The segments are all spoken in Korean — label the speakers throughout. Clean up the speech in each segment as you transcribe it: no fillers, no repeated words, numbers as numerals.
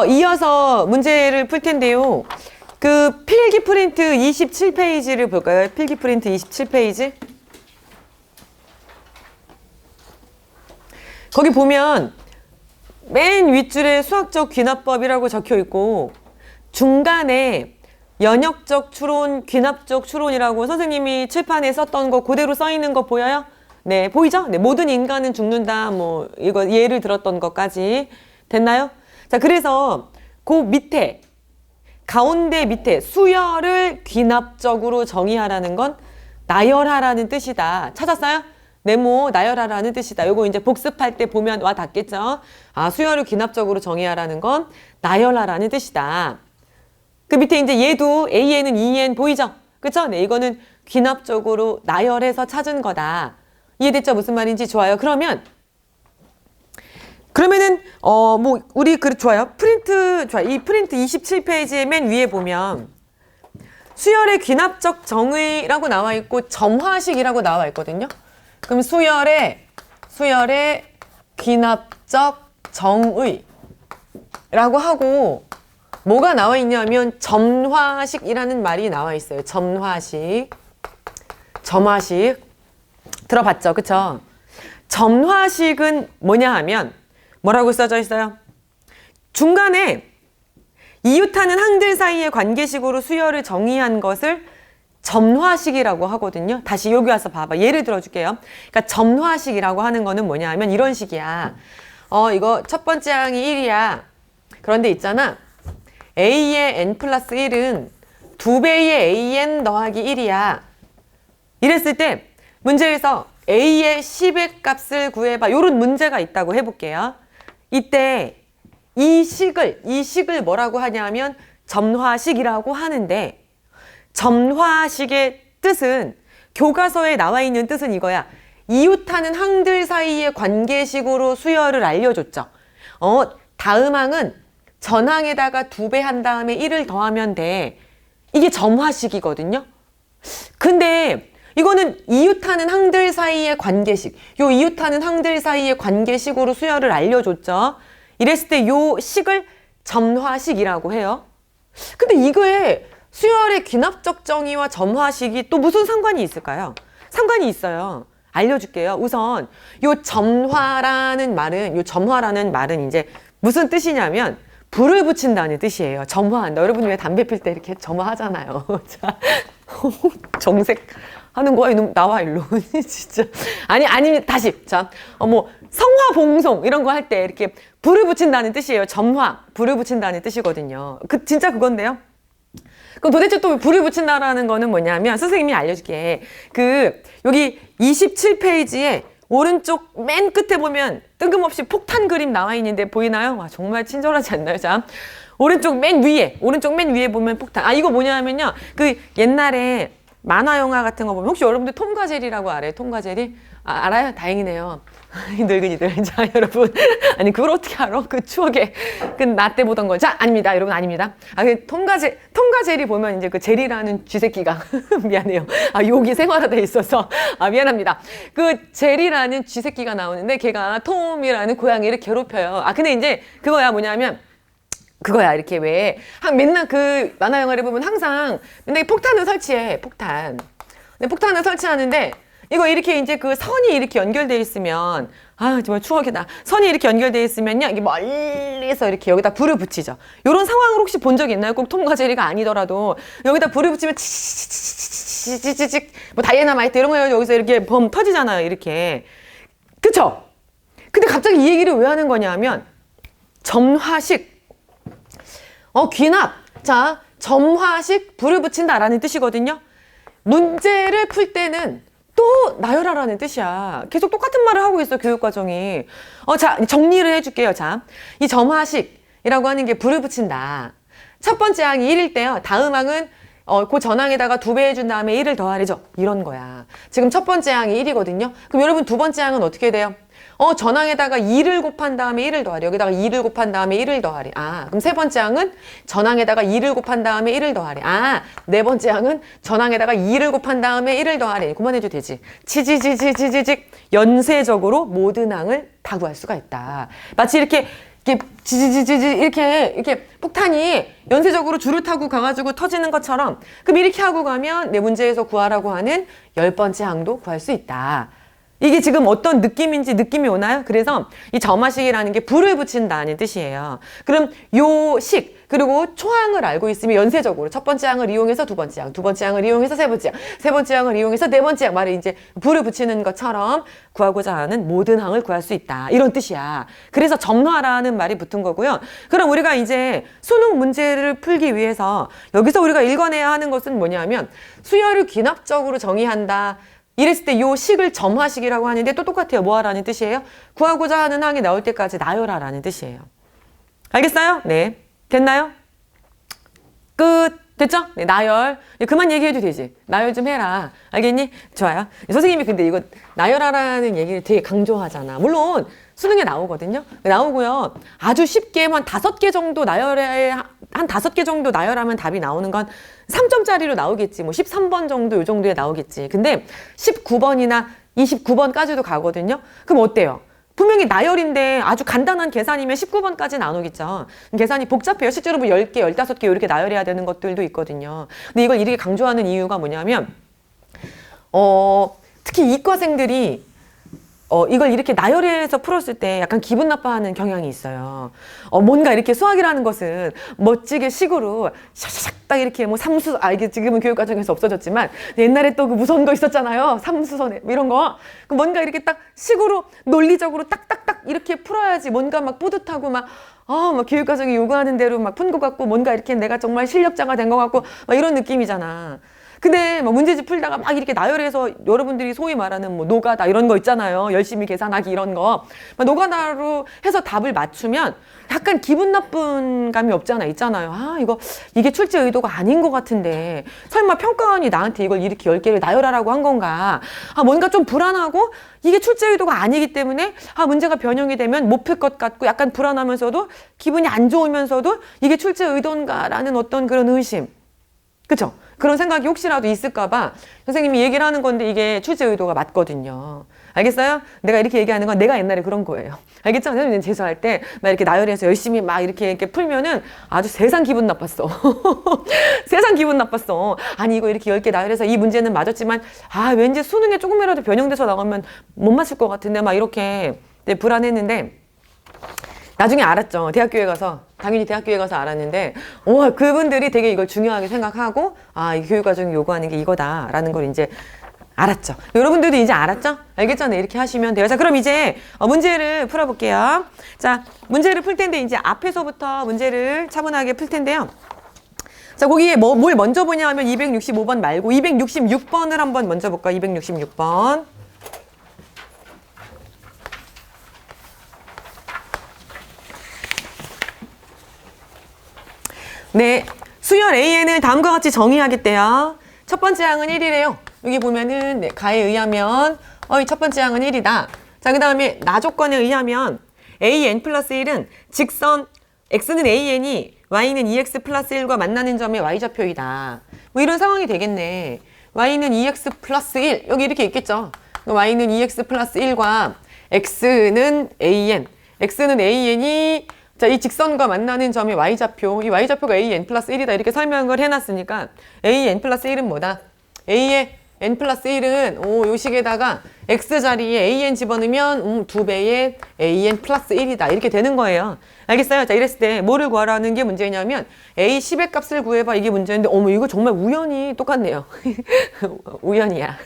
Speaker 1: 이어서 문제를 풀 텐데요. 그 필기 프린트 27페이지를 볼까요? 필기 프린트 27페이지. 거기 보면 맨 윗줄에 수학적 귀납법이라고 적혀 있고 중간에 연역적 추론, 귀납적 추론이라고 선생님이 칠판에 썼던 거 그대로 써 있는 거 보여요? 네, 보이죠? 네, 모든 인간은 죽는다. 뭐 이거 예를 들었던 것까지 됐나요? 자, 그래서 그 밑에 가운데 밑에 수열을 귀납적으로 정의하라는 건 나열하라는 뜻이다. 찾았어요? 네모 나열하라는 뜻이다. 요거 이제 복습할 때 보면 와 닿겠죠? 아, 수열을 귀납적으로 정의하라는 건 나열하라는 뜻이다. 그 밑에 이제 얘도 AN은 EN 보이죠? 그쵸? 네, 이거는 귀납적으로 나열해서 찾은 거다. 이해됐죠? 무슨 말인지 좋아요. 그러면은 뭐 우리 좋아요. 프린트 좋아요. 이 프린트 27페이지의 맨 위에 보면 수열의 귀납적 정의라고 나와 있고 점화식이라고 나와 있거든요. 그럼 수열의 귀납적 정의라고 하고 뭐가 나와 있냐면 점화식이라는 말이 나와 있어요. 점화식. 들어봤죠? 그쵸? 점화식은 뭐냐 하면 뭐라고 써져 있어요? 중간에 이웃하는 항들 사이의 관계식으로 수열을 정의한 것을 점화식이라고 하거든요. 다시 여기 와서 봐봐. 예를 들어줄게요. 그러니까 점화식이라고 하는 거는 뭐냐 하면 이런 식이야. 이거 첫 번째 항이 1이야. 그런데 있잖아. A의 n 플러스 1은 2배의 AN 더하기 1이야. 이랬을 때 문제에서 A의 10의 값을 구해봐. 이런 문제가 있다고 해볼게요. 이때 이 식을 뭐라고 하냐면 점화식이라고 하는데 점화식의 뜻은 교과서에 나와 있는 뜻은 이거야. 이웃하는 항들 사이의 관계식으로 수열을 알려줬죠. 다음 항은 전항에다가 2배 한 다음에 1을 더하면 돼. 이게 점화식이거든요. 근데 이거는 이웃하는 항들 사이의 관계식. 요 이웃하는 항들 사이의 관계식으로 수열을 알려줬죠. 이랬을 때 요 식을 점화식이라고 해요. 근데 이거에 수열의 귀납적 정의와 점화식이 또 무슨 상관이 있을까요? 상관이 있어요. 알려줄게요. 우선 요 점화라는 말은 이제 무슨 뜻이냐면 불을 붙인다는 뜻이에요. 점화한다. 여러분 왜 담배 필 때 이렇게 점화하잖아요. 자, 정색 하는 거야. 이놈 나와 일로. 진짜. 아니 다시. 자, 뭐 성화봉송 이런 거 할 때 이렇게 불을 붙인다는 뜻이에요. 점화. 불을 붙인다는 뜻이거든요. 진짜 그건데요. 그럼 도대체 또 불을 붙인다라는 거는 뭐냐면 선생님이 알려줄게. 여기 27페이지에 오른쪽 맨 끝에 보면 뜬금없이 폭탄 그림 나와 있는데 보이나요? 와, 정말 친절하지 않나요? 자, 오른쪽 맨 위에 보면 폭탄. 이거 뭐냐면요. 옛날에 만화 영화 같은 거 보면 혹시 여러분들 톰과 제리라고 알아요? 톰과 제리? 알아요? 다행이네요. 늙은이들. 자, 여러분. 아니, 그걸 어떻게 알아? 그 추억에. 나 때 보던 거. 자, 아닙니다. 여러분, 아닙니다. 톰과 제리 보면 이제 제리라는 쥐새끼가. 미안해요. 욕이 생활화돼 있어서. 미안합니다. 제리라는 쥐새끼가 나오는데 걔가 톰이라는 고양이를 괴롭혀요. 근데 이제 그거야 뭐냐면 그거야. 이렇게 왜 맨날 만화 영화를 보면 항상 맨날 폭탄을 설치해. 폭탄. 근데 폭탄을 설치하는데 이거 이렇게 이제 선이 이렇게 연결돼 있으면 정말 추억이다. 선이 이렇게 연결돼 있으면요. 이게 멀리서 이렇게 여기다 불을 붙이죠. 이런 상황을 혹시 본 적 있나요? 꼭 톰과 제리가 아니더라도 여기다 불을 붙이면 치치치치치치치치 뭐 다이애나마이트 이런 거 여기서 이렇게 범 터지잖아요. 이렇게. 그쵸? 근데 갑자기 이 얘기를 왜 하는 거냐면 점화식 귀납. 자, 점화식 불을 붙인다라는 뜻이거든요. 문제를 풀 때는 또 나열하라는 뜻이야. 계속 똑같은 말을 하고 있어, 교육과정이. 자, 정리를 해줄게요. 자, 이 점화식이라고 하는 게 불을 붙인다. 첫 번째 항이 1일 때요. 다음 항은 그 전항에다가 2배 해준 다음에 1을 더하래죠. 이런 거야. 지금 첫 번째 항이 1이거든요. 그럼 여러분 두 번째 항은 어떻게 돼요? 전항에다가 2를 곱한 다음에 1을 더하래. 여기다가 2를 곱한 다음에 1을 더하래. 그럼 세 번째 항은 전항에다가 2를 곱한 다음에 1을 더하래. 네 번째 항은 전항에다가 2를 곱한 다음에 1을 더하래. 그만해도 되지. 치지지지지지직 연쇄적으로 모든 항을 다 구할 수가 있다. 마치 이렇게 이렇게 지지지지지 이렇게 폭탄이 연쇄적으로 줄을 타고 가가지고 터지는 것처럼 그럼 이렇게 하고 가면 내 문제에서 구하라고 하는 10번째 항도 구할 수 있다. 이게 지금 어떤 느낌인지 느낌이 오나요? 그래서 이 점화식이라는 게 불을 붙인다는 뜻이에요. 그럼 요 식, 그리고 초항을 알고 있으면 연쇄적으로 첫 번째 항을 이용해서 두 번째 항, 두 번째 항을 이용해서 세 번째 항, 세 번째 항을 이용해서 네 번째 항, 말에 이제 불을 붙이는 것처럼 구하고자 하는 모든 항을 구할 수 있다. 이런 뜻이야. 그래서 점화라는 말이 붙은 거고요. 그럼 우리가 이제 수능 문제를 풀기 위해서 여기서 우리가 읽어내야 하는 것은 뭐냐면 수열을 귀납적으로 정의한다. 이랬을 때 요 식을 점화식이라고 하는데 또 똑같아요. 뭐 하라는 뜻이에요? 구하고자 하는 항이 나올 때까지 나열하라는 뜻이에요. 알겠어요? 네. 됐나요? 끝. 됐죠? 네, 나열. 그만 얘기해도 되지. 나열 좀 해라. 알겠니? 좋아요. 선생님이 근데 이거 나열하라는 얘기를 되게 강조하잖아. 물론 수능에 나오거든요. 나오고요. 아주 쉽게 한 5개 정도 나열해, 한 5개 정도 나열하면 답이 나오는 건 3점짜리로 나오겠지. 뭐 13번 정도 요 정도에 나오겠지. 근데 19번이나 29번까지도 가거든요. 그럼 어때요? 분명히 나열인데 아주 간단한 계산이면 19번까지 나오겠죠. 계산이 복잡해요. 실제로 뭐 10개, 15개 이렇게 나열해야 되는 것들도 있거든요. 근데 이걸 이렇게 강조하는 이유가 뭐냐면 특히 이과생들이 이걸 이렇게 나열해서 풀었을 때 약간 기분 나빠하는 경향이 있어요. 뭔가 이렇게 수학이라는 것은 멋지게 식으로 샤샤샥 딱 이렇게 뭐 삼수, 이게 지금은 교육과정에서 없어졌지만 옛날에 또 그 무서운 거 있었잖아요. 삼수선에 이런 거. 뭔가 이렇게 딱 식으로 논리적으로 딱딱딱 이렇게 풀어야지 뭔가 막 뿌듯하고 막 교육과정이 요구하는 대로 막 푼 것 같고 뭔가 이렇게 내가 정말 실력자가 된 것 같고 막 이런 느낌이잖아. 근데 뭐 문제집 풀다가 막 이렇게 나열해서 여러분들이 소위 말하는 뭐 노가다 이런 거 있잖아요. 열심히 계산하기 이런 거. 노가다로 해서 답을 맞추면 약간 기분 나쁜 감이 없잖아. 있잖아요. 이게 출제 의도가 아닌 것 같은데 설마 평가원이 나한테 이걸 이렇게 10개를 나열하라고 한 건가. 뭔가 좀 불안하고 이게 출제 의도가 아니기 때문에 문제가 변형이 되면 못 풀 것 같고 약간 불안하면서도 기분이 안 좋으면서도 이게 출제 의도인가라는 어떤 그런 의심. 그쵸? 그런 생각이 혹시라도 있을까봐 선생님이 얘기를 하는 건데 이게 출제 의도가 맞거든요. 알겠어요? 내가 이렇게 얘기하는 건 내가 옛날에 그런 거예요. 알겠죠? 선생님 재수할 때 막 이렇게 나열해서 열심히 막 이렇게 풀면은 아주 세상 기분 나빴어. 세상 기분 나빴어. 아니 이거 이렇게 10개 나열해서 이 문제는 맞았지만 왠지 수능에 조금이라도 변형돼서 나가면 못 맞출 것 같은데 막 이렇게 불안했는데 나중에 알았죠. 당연히 대학교에 가서 알았는데, 그분들이 되게 이걸 중요하게 생각하고, 이 교육과정이 요구하는 게 이거다라는 걸 이제 알았죠. 여러분들도 이제 알았죠? 알겠죠? 네, 이렇게 하시면 돼요. 자, 그럼 이제 문제를 풀어볼게요. 자, 문제를 풀 텐데, 이제 앞에서부터 문제를 차분하게 풀 텐데요. 자, 거기에 뭘 먼저 보냐 하면 265번 말고 266번을 한번 먼저 볼까요? 266번. 네, 수열 AN을 다음과 같이 정의하겠대요. 첫 번째 항은 1이래요. 여기 보면은 가에 의하면 이 첫 번째 항은 1이다. 자, 그 다음에 나 조건에 의하면 AN 플러스 1은 직선 X는 AN이 Y는 2X 플러스 1과 만나는 점의 Y좌표이다. 뭐 이런 상황이 되겠네. Y는 2X 플러스 1 여기 이렇게 있겠죠. Y는 2X 플러스 1과 X는 AN X는 AN이 자, 이 직선과 만나는 점이 Y좌표, 이 Y좌표가 AN 플러스 1이다 이렇게 설명을 해놨으니까 AN 플러스 1은 뭐다? A의 N 플러스 1은 요 식에다가 X 자리에 AN 집어넣으면 2배의 AN 플러스 1이다 이렇게 되는 거예요. 알겠어요? 자, 이랬을 때 뭐를 구하라는 게 문제냐면 A 10의 값을 구해봐 이게 문제인데 이거 정말 우연히 똑같네요. 우연이야.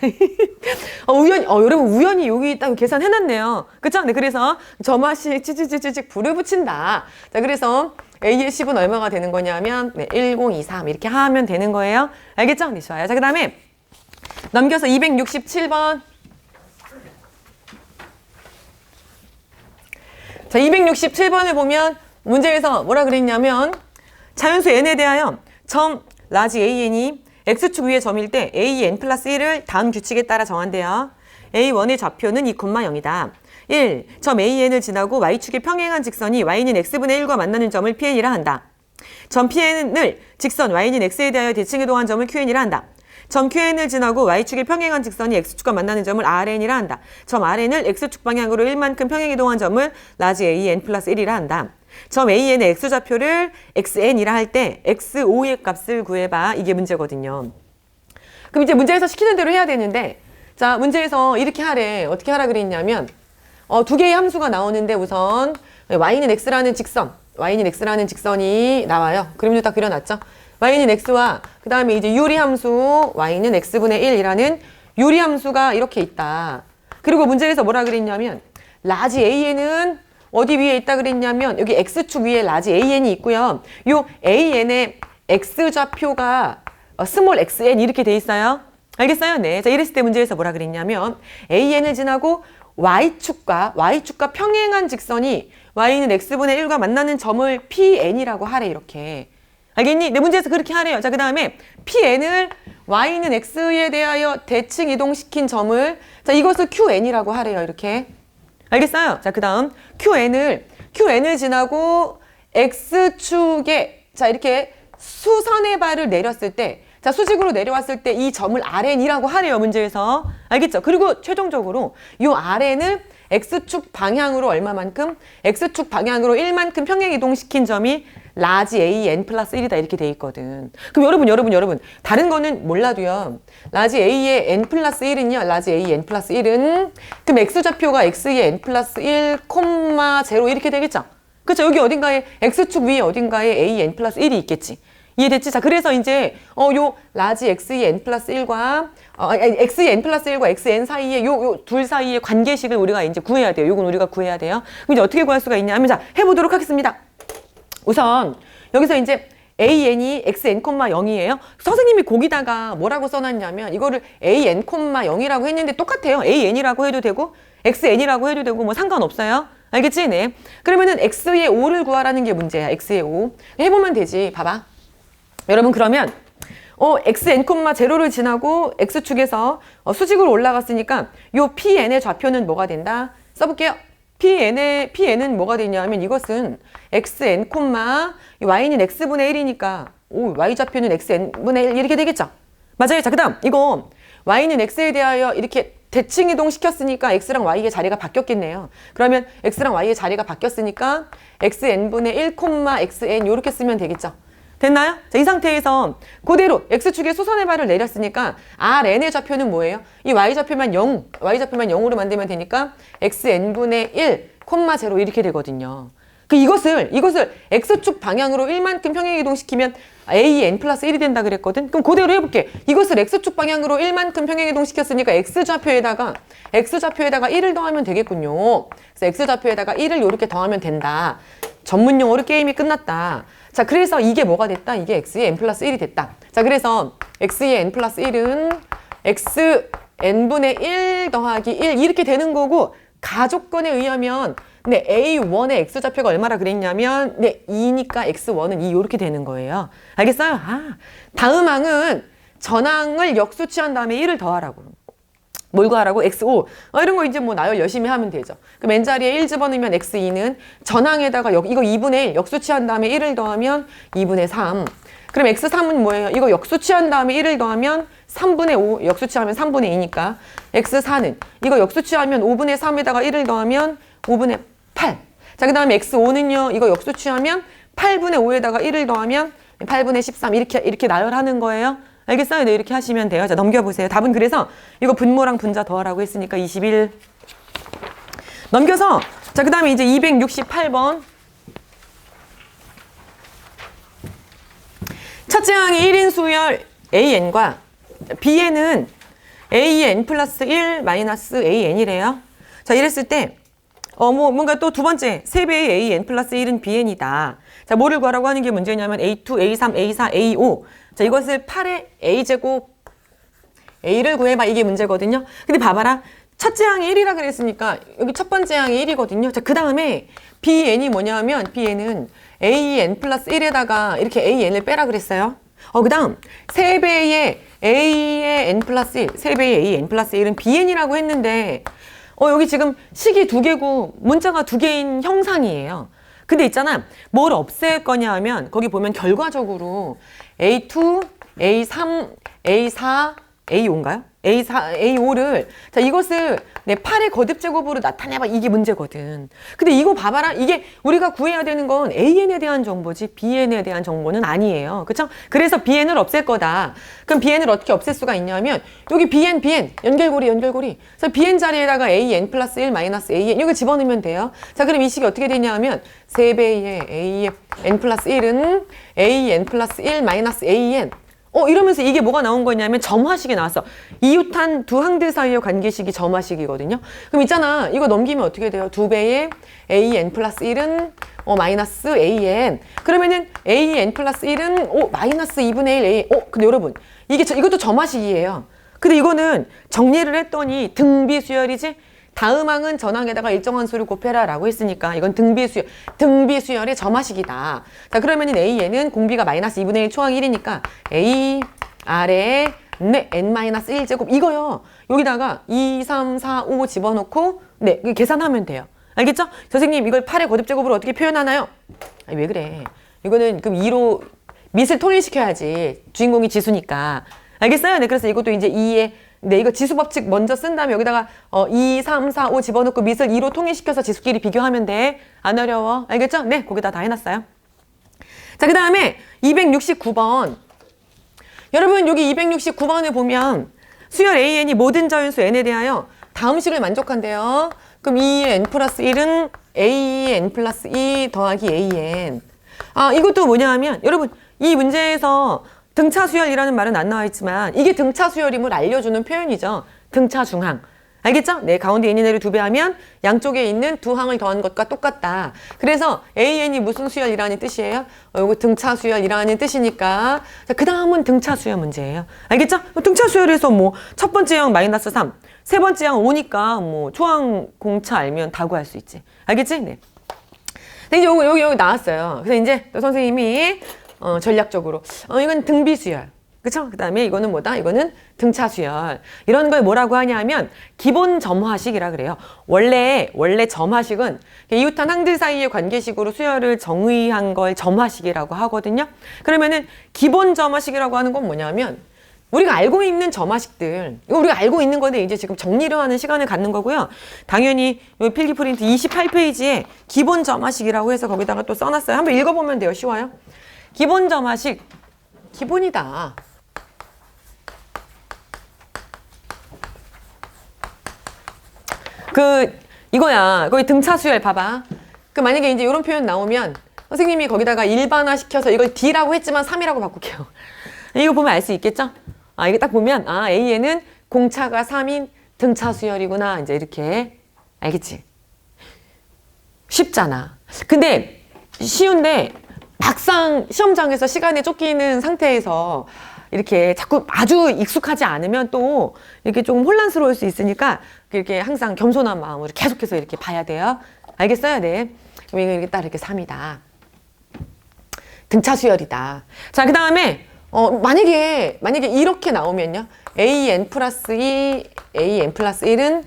Speaker 1: 여러분 우연히 여기 딱 계산해놨네요. 그쵸? 네, 그래서 점화식 찌찌찌찌 불을 붙인다. 자, 그래서 A의 10은 얼마가 되는 거냐면 1023 이렇게 하면 되는 거예요. 알겠죠? 네, 좋아요. 자, 그 다음에 넘겨서 267번. 자, 267번을 보면 문제에서 뭐라 그랬냐면 자연수 n에 대하여 점 라지 an이 x축 위의 점일 때 a n 플러스 1을 다음 규칙에 따라 정한대요. a1의 좌표는 2,0이다. 1. 점 an을 지나고 y축에 평행한 직선이 y는 x분의 1과 만나는 점을 pn이라 한다. 점 pn을 직선 y는 x에 대하여 대칭이동한 점을 qn이라 한다. 점 QN을 지나고 Y축에 평행한 직선이 X축과 만나는 점을 RN이라 한다. 점 RN을 X축 방향으로 1만큼 평행이동한 점을 라지 AN 플러스 1이라 한다. 점 An의 X좌표를 XN이라 할 때 X5의 값을 구해봐. 이게 문제거든요. 그럼 이제 문제에서 시키는 대로 해야 되는데, 자, 문제에서 이렇게 하래. 어떻게 하라 그랬냐면, 두 개의 함수가 나오는데 우선 y는 x라는 직선이 나와요. 그림도 딱 그려놨죠. y는 x와 그 다음에 이제 유리함수 y는 x분의 1이라는 유리함수가 이렇게 있다. 그리고 문제에서 뭐라 그랬냐면 라지 an은 어디 위에 있다 그랬냐면 여기 x축 위에 라지 an이 있고요. 요 an의 x좌표가 스몰 xn 이렇게 돼 있어요. 알겠어요? 네. 자, 이랬을 때 문제에서 뭐라 그랬냐면 an을 지나고 y축과 평행한 직선이 y는 x분의 1과 만나는 점을 pn이라고 하래. 이렇게. 알겠니? 내 문제에서 그렇게 하래요. 자, 그 다음에 pn을 y는 x에 대하여 대칭 이동시킨 점을, 자, 이것을 qn이라고 하래요. 이렇게. 알겠어요? 자, 그 다음 qn을 지나고 x축에, 자, 이렇게 수선의 발을 내렸을 때, 자, 수직으로 내려왔을 때 이 점을 RN이라고 하래요. 문제에서. 알겠죠? 그리고 최종적으로 이 RN을 X축 방향으로 얼마만큼? X축 방향으로 1만큼 평행 이동시킨 점이 라지 AN 플러스 1이다. 이렇게 돼 있거든. 그럼 여러분. 다른 거는 몰라도요. 라지 A의 N 플러스 1은요. 라지 A N 플러스 1은 그럼 X좌표가 X의 N 플러스 1, 0 이렇게 되겠죠? 그렇죠? 여기 어딘가에 X축 위에 어딘가에 A N 플러스 1이 있겠지. 이해됐지? 자, 그래서 이제 요 라지 x의 n 플러스 1과 x의 n 플러스 1과 xn 사이에 요 둘 사이의 관계식을 우리가 이제 구해야 돼요. 요건 우리가 구해야 돼요. 그럼 이제 어떻게 구할 수가 있냐면, 자, 해보도록 하겠습니다. 우선 여기서 이제 an이 xn, 0이에요. 선생님이 거기다가 뭐라고 써놨냐면 이거를 an, 0이라고 했는데 똑같아요. an이라고 해도 되고 xn이라고 해도 되고 뭐 상관없어요. 알겠지? 네. 그러면은 x의 5를 구하라는 게 문제야. x의 5. 해보면 되지. 봐봐. 여러분, 그러면 xn,0를 지나고 x축에서 수직으로 올라갔으니까 요 pn의 좌표는 뭐가 된다? 써볼게요. pn은 뭐가 되냐면 이것은 xn, y는 x분의 1이니까 y좌표는 xn분의 1 이렇게 되겠죠? 맞아요. 자, 그 다음 이거 y는 x에 대하여 이렇게 대칭 이동 시켰으니까 x랑 y의 자리가 바뀌었겠네요. 그러면 x랑 y의 자리가 바뀌었으니까 xn분의 1, xn 이렇게 쓰면 되겠죠? 됐나요? 자, 이 상태에서 그대로 x축에 수선의 발을 내렸으니까 rn의 좌표는 뭐예요? 이 y좌표만 0으로 만들면 되니까 xn분의 1, 0 이렇게 되거든요. 그 이것을 x축 방향으로 1만큼 평행 이동시키면 an 플러스 1이 된다 그랬거든? 그럼 그대로 해볼게. 이것을 x축 방향으로 1만큼 평행 이동시켰으니까 x좌표에다가 1을 더하면 되겠군요. 그래서 x좌표에다가 1을 이렇게 더하면 된다. 전문 용어로 게임이 끝났다. 자, 그래서 이게 뭐가 됐다? 이게 x의 n 플러스 1이 됐다. 자, 그래서 x의 n 플러스 1은 xn분의 1 더하기 1 이렇게 되는 거고, 가조건에 의하면 네, A1의 x좌표가 얼마라 그랬냐면 네, 2니까 x1은 2 이렇게 되는 거예요. 알겠어요? 아, 다음 항은 전항을 역수치한 다음에 1을 더하라고. 뭘 구하라고? x5. 이런 거 이제 뭐 나열 열심히 하면 되죠. 그럼 n자리에 1 집어넣으면 x2는 전항에다가 이거 2분의 1 역수치한 다음에 1을 더하면 2분의 3. 그럼 x3은 뭐예요? 이거 역수치한 다음에 1을 더하면 3분의 5. 역수치하면 3분의 2니까. x4는 이거 역수치하면 5분의 3에다가 1을 더하면 5분의 8. 자, 그 다음에 x5는요. 이거 역수치하면 8분의 5에다가 1을 더하면 8분의 13. 이렇게 나열하는 거예요. 알겠어요? 네, 이렇게 하시면 돼요. 자, 넘겨보세요. 답은 그래서 이거 분모랑 분자 더하라고 했으니까 21. 넘겨서, 자, 그 다음에 이제 268번. 첫째 항이 1인 수열 an과 bn은 an 플러스 1 마이너스 an이래요. 자, 이랬을 때 뭔가 또 두 번째 3배의 an 플러스 1은 bn이다. 자, 뭐를 구하라고 하는 게 문제냐면 a2, a3, a4, a5. 자, 이것을 8의 a제곱 a를 구해봐. 이게 문제거든요. 근데 봐봐라. 첫째 항이 1이라 그랬으니까 여기 첫 번째 항이 1이거든요. 자, 그 다음에 bn이 뭐냐면 bn은 an 플러스 1에다가 이렇게 an을 빼라 그랬어요. 그 다음 3배의 a의 n 플러스 1, 3배의 a n 플러스 1은 bn이라고 했는데 여기 지금 식이 2개고 문자가 2개인 형상이에요. 근데 있잖아, 뭘 없앨 거냐 하면 거기 보면 결과적으로 A2, A3, A4, A5인가요? A5를 자 이것을 내 8의 거듭제곱으로 나타내봐 이게 문제거든. 근데 이거 봐봐라. 이게 우리가 구해야 되는 건 AN에 대한 정보지 BN에 대한 정보는 아니에요. 그쵸? 그래서 BN을 없앨 거다. 그럼 BN을 어떻게 없앨 수가 있냐면 여기 BN 연결고리 그래서 BN 자리에다가 AN 플러스 1 마이너스 AN 이거 집어넣으면 돼요. 자 그럼 이 식이 어떻게 되냐면 3배의 AN 플러스 1은 AN 플러스 1 마이너스 AN 이러면서 이게 뭐가 나온 거냐면 점화식이 나왔어. 이웃한 두 항들 사이의 관계식이 점화식이거든요. 그럼 있잖아. 이거 넘기면 어떻게 돼요? 2배의 AN 플러스 1은 마이너스 AN. 그러면은 AN 플러스 1은 마이너스 2분의 1 AN. 근데 여러분 이것도 점화식이에요. 근데 이거는 정리를 했더니 등비수열이지? 다음 항은 전항에다가 일정한 수를 곱해라 라고 했으니까 이건 등비수열의 점화식이다. 자 그러면은 AN은 공비가 마이너스 2분의 1 초항 1이니까 A 아래에 N-1제곱 이거요. 여기다가 2, 3, 4, 5 집어넣고 계산하면 돼요. 알겠죠? 선생님 이걸 8의 거듭제곱으로 어떻게 표현하나요? 아니, 왜 그래? 이거는 그럼 2로 밑을 통일시켜야지. 주인공이 지수니까. 알겠어요? 네, 그래서 이것도 이제 2에 이거 지수법칙 먼저 쓴 다음에 여기다가 2, 3, 4, 5 집어넣고 밑을 2로 통일시켜서 지수끼리 비교하면 돼. 안 어려워. 알겠죠? 네, 거기다 다 해놨어요. 자, 그 다음에 269번. 여러분 여기 269번을 보면 수열 AN이 모든 자연수 N에 대하여 다음 식을 만족한대요. 그럼 2의 N 플러스 1은 AN 플러스 2 더하기 AN. 이것도 뭐냐 하면 여러분 이 문제에서 등차수열이라는 말은 안 나와 있지만 이게 등차수열임을 알려주는 표현이죠. 등차중항. 알겠죠? 네, 가운데 n이 내를 2배 하면 양쪽에 있는 두 항을 더한 것과 똑같다. 그래서 AN이 무슨 수열이라는 뜻이에요? 이거 등차수열이라는 뜻이니까. 자, 그 다음은 등차수열 문제예요. 알겠죠? 등차수열에서 첫 번째 항 마이너스 3, 세 번째 항 5니까 초항 공차 알면 다 구할 수 있지. 알겠지? 네. 근데 이제 여기 나왔어요. 그래서 이제 또 선생님이 전략적으로 이건 등비수열. 그쵸? 그 다음에 이거는 뭐다? 이거는 등차수열. 이런 걸 뭐라고 하냐면 기본 점화식이라 그래요. 원래 점화식은 이웃한 항들 사이의 관계식으로 수열을 정의한 걸 점화식이라고 하거든요. 그러면은 기본 점화식이라고 하는 건 뭐냐면 우리가 알고 있는 점화식들, 이거 우리가 알고 있는 건데 이제 지금 정리를 하는 시간을 갖는 거고요. 당연히 이 필기 프린트 28페이지에 기본 점화식이라고 해서 거기다가 또 써놨어요. 한번 읽어보면 돼요. 쉬워요. 기본 점화식, 기본이다. 이거야. 거기 등차수열 봐봐. 만약에 이제 이런 표현 나오면 선생님이 거기다가 일반화 시켜서 이걸 D라고 했지만 3이라고 바꿀게요. 이거 보면 알 수 있겠죠? 이게 딱 보면, AN은 공차가 3인 등차수열이구나. 이제 이렇게. 알겠지? 쉽잖아. 근데, 쉬운데, 막상 시험장에서 시간에 쫓기는 상태에서 이렇게 자꾸 아주 익숙하지 않으면 또 이렇게 조금 혼란스러울 수 있으니까 이렇게 항상 겸손한 마음으로 계속해서 이렇게 봐야 돼요. 알겠어요? 네. 이게 딱 이렇게 3이다. 등차수열이다. 자, 그 다음에 만약에 이렇게 나오면요. AN 플러스 2, AN 플러스 1은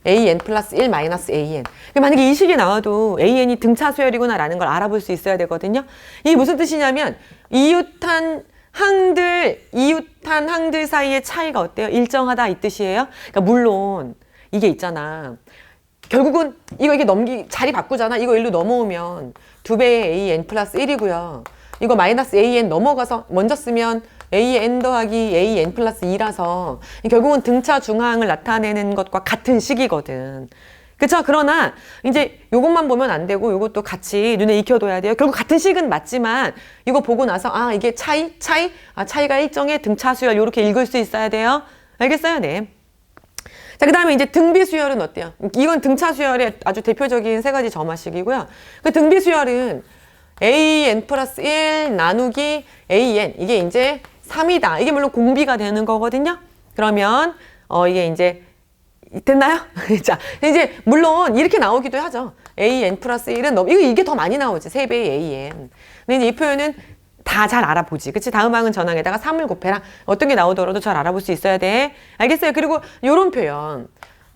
Speaker 1: AN 플러스 1 마이너스 AN. 만약에 이 식이 나와도 AN이 등차수열이구나 라는 걸 알아볼 수 있어야 되거든요. 이게 무슨 뜻이냐면 이웃한 항들 사이의 차이가 어때요? 일정하다 이 뜻이에요. 그러니까 물론 이게 있잖아. 결국은 이게 자리 바꾸잖아. 이거 일로 넘어오면 2배의 AN 플러스 1이고요. 이거 마이너스 AN 넘어가서 먼저 쓰면 AN 더하기 AN 플러스 2라서 결국은 등차 중항을 나타내는 것과 같은 식이거든. 그쵸? 그러나 이제 요것만 보면 안 되고 요것도 같이 눈에 익혀둬야 돼요. 결국 같은 식은 맞지만 이거 보고 나서 이게 차이가 일정의 등차수열 요렇게 읽을 수 있어야 돼요. 알겠어요? 네. 자, 그 다음에 이제 등비수열은 어때요? 이건 등차수열의 아주 대표적인 세 가지 점화식이고요. 그 등비수열은 AN 플러스 1 나누기 AN 이게 이제 3이다. 이게 물론 공비가 되는 거거든요. 그러면 이게 이제 됐나요? 자, 이제 물론 이렇게 나오기도 하죠. AN 플러스 1은 이게 더 많이 나오지. 3배의 AN. 근데 이제 이 표현은 다 잘 알아보지. 그치? 다음 항은 전항에다가 3을 곱해라. 어떤 게 나오더라도 잘 알아볼 수 있어야 돼. 알겠어요? 그리고 요런 표현.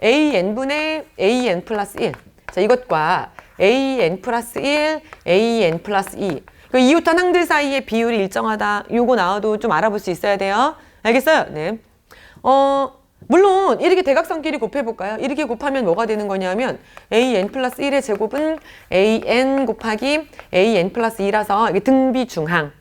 Speaker 1: AN분의 AN 플러스 1. 자, 이것과 AN 플러스 1, AN 플러스 2. 이웃한 항들 사이의 비율이 일정하다. 요거 나와도 좀 알아볼 수 있어야 돼요. 알겠어요? 네. 물론 이렇게 대각선끼리 곱해볼까요? 이렇게 곱하면 뭐가 되는 거냐면 an 플러스 1의 제곱은 an 곱하기 an 플러스 2라서 이게 등비중항.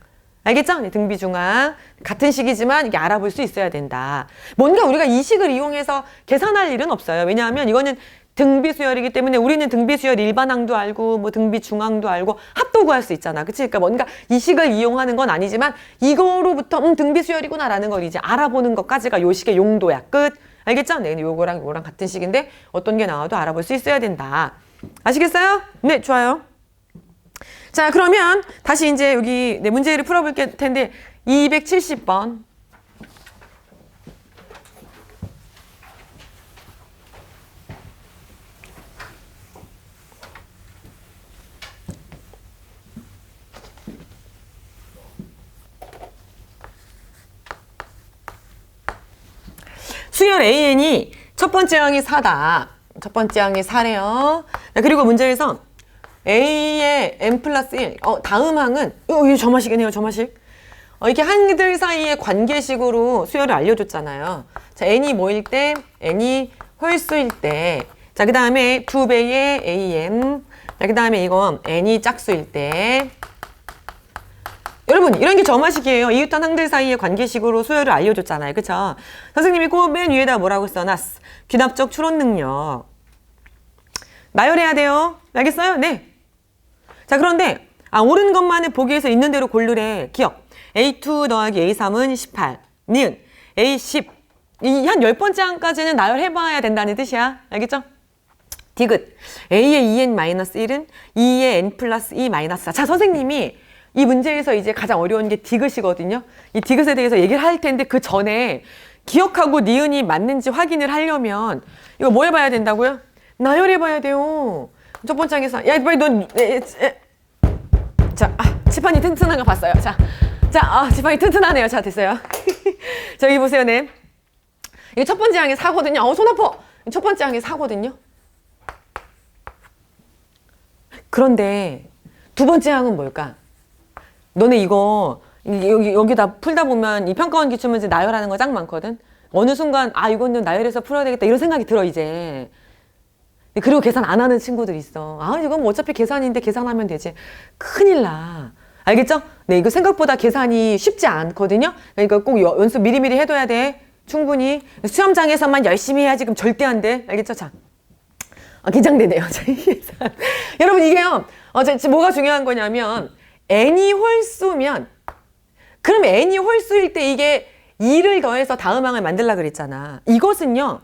Speaker 1: 알겠죠? 네, 등비중항. 같은 식이지만 이게 알아볼 수 있어야 된다. 뭔가 우리가 이 식을 이용해서 계산할 일은 없어요. 왜냐하면 이거는 등비수열이기 때문에 우리는 등비수열 일반항도 알고 뭐 등비중항도 알고 합도 구할 수 있잖아. 그치? 그러니까 뭔가 이 식을 이용하는 건 아니지만 이거로부터 등비수열이구나 라는 걸 이제 알아보는 것까지가 요 식의 용도야. 끝. 알겠죠? 네, 요거랑 요거랑 같은 식인데 어떤 게 나와도 알아볼 수 있어야 된다. 아시겠어요? 네, 좋아요. 자, 그러면 다시 이제 여기 네, 문제를 풀어볼 텐데 270번. 수열 AN이 첫 번째 항이 4다. 첫 번째 항이 4래요. 그리고 문제에서 A의 n 플러스 1. 다음 항은, 이거 점화식이네요, 점화식. 이렇게 항들 사이의 관계식으로 수열을 알려줬잖아요. 자, n이 뭐일 때? n이 홀수일 때. 자, 그 다음에 2배의 an. 자, 그 다음에 이건 n이 짝수일 때. 여러분, 이런 게 점화식이에요. 이웃한 항들 사이의 관계식으로 수열을 알려줬잖아요. 그쵸? 선생님이 꼭 맨 위에다 뭐라고 써놨어? 귀납적 추론 능력. 나열해야 돼요. 알겠어요? 네. 자, 그런데 옳은 것만을 보기 위해서 있는 대로 고르래. 기억. A2 더하기 A3은 18. 니은 A10. 이 한 10번째 항까지는 나열해봐야 된다는 뜻이야. 알겠죠? 디귿. A의 2n-1은 2의 n 플러스 2 마이너스 4. 자, 선생님이 이 문제에서 이제 가장 어려운 게 디귿이거든요. 이 디귿에 대해서 얘기를 할 텐데 그 전에 기억하고 니은이 맞는지 확인을 하려면 이거 뭐 해봐야 된다고요? 나열해봐야 돼요. 첫 번째 항에서 야, 빨리 넌 자, 지판이 튼튼한 거 봤어요. 자, 지판이 튼튼하네요. 자, 됐어요. 저기 보세요, 네. 이게 첫 번째 항이 4거든요. 손 아파. 첫 번째 항이 4거든요. 그런데 두 번째 항은 뭘까? 너네 이거 여기다 풀다 보면 이 평가원 기출문제 나열하는 거 짱 많거든. 어느 순간 이거는 나열해서 풀어야 되겠다 이런 생각이 들어 이제. 그리고 계산 안 하는 친구들 있어. 이건 뭐 어차피 계산인데 계산하면 되지. 큰일 나. 알겠죠? 네, 이거 생각보다 계산이 쉽지 않거든요. 그러니까 꼭 연습 미리미리 해둬야 돼. 충분히. 수험장에서만 열심히 해야지. 그럼 절대 안 돼. 알겠죠? 자. 긴장되네요. 여러분, 이게요. 뭐가 중요한 거냐면 n이 홀수면 그럼 n이 홀수일 때 이게 2를 더해서 다음 항을 만들려고 그랬잖아. 이것은요.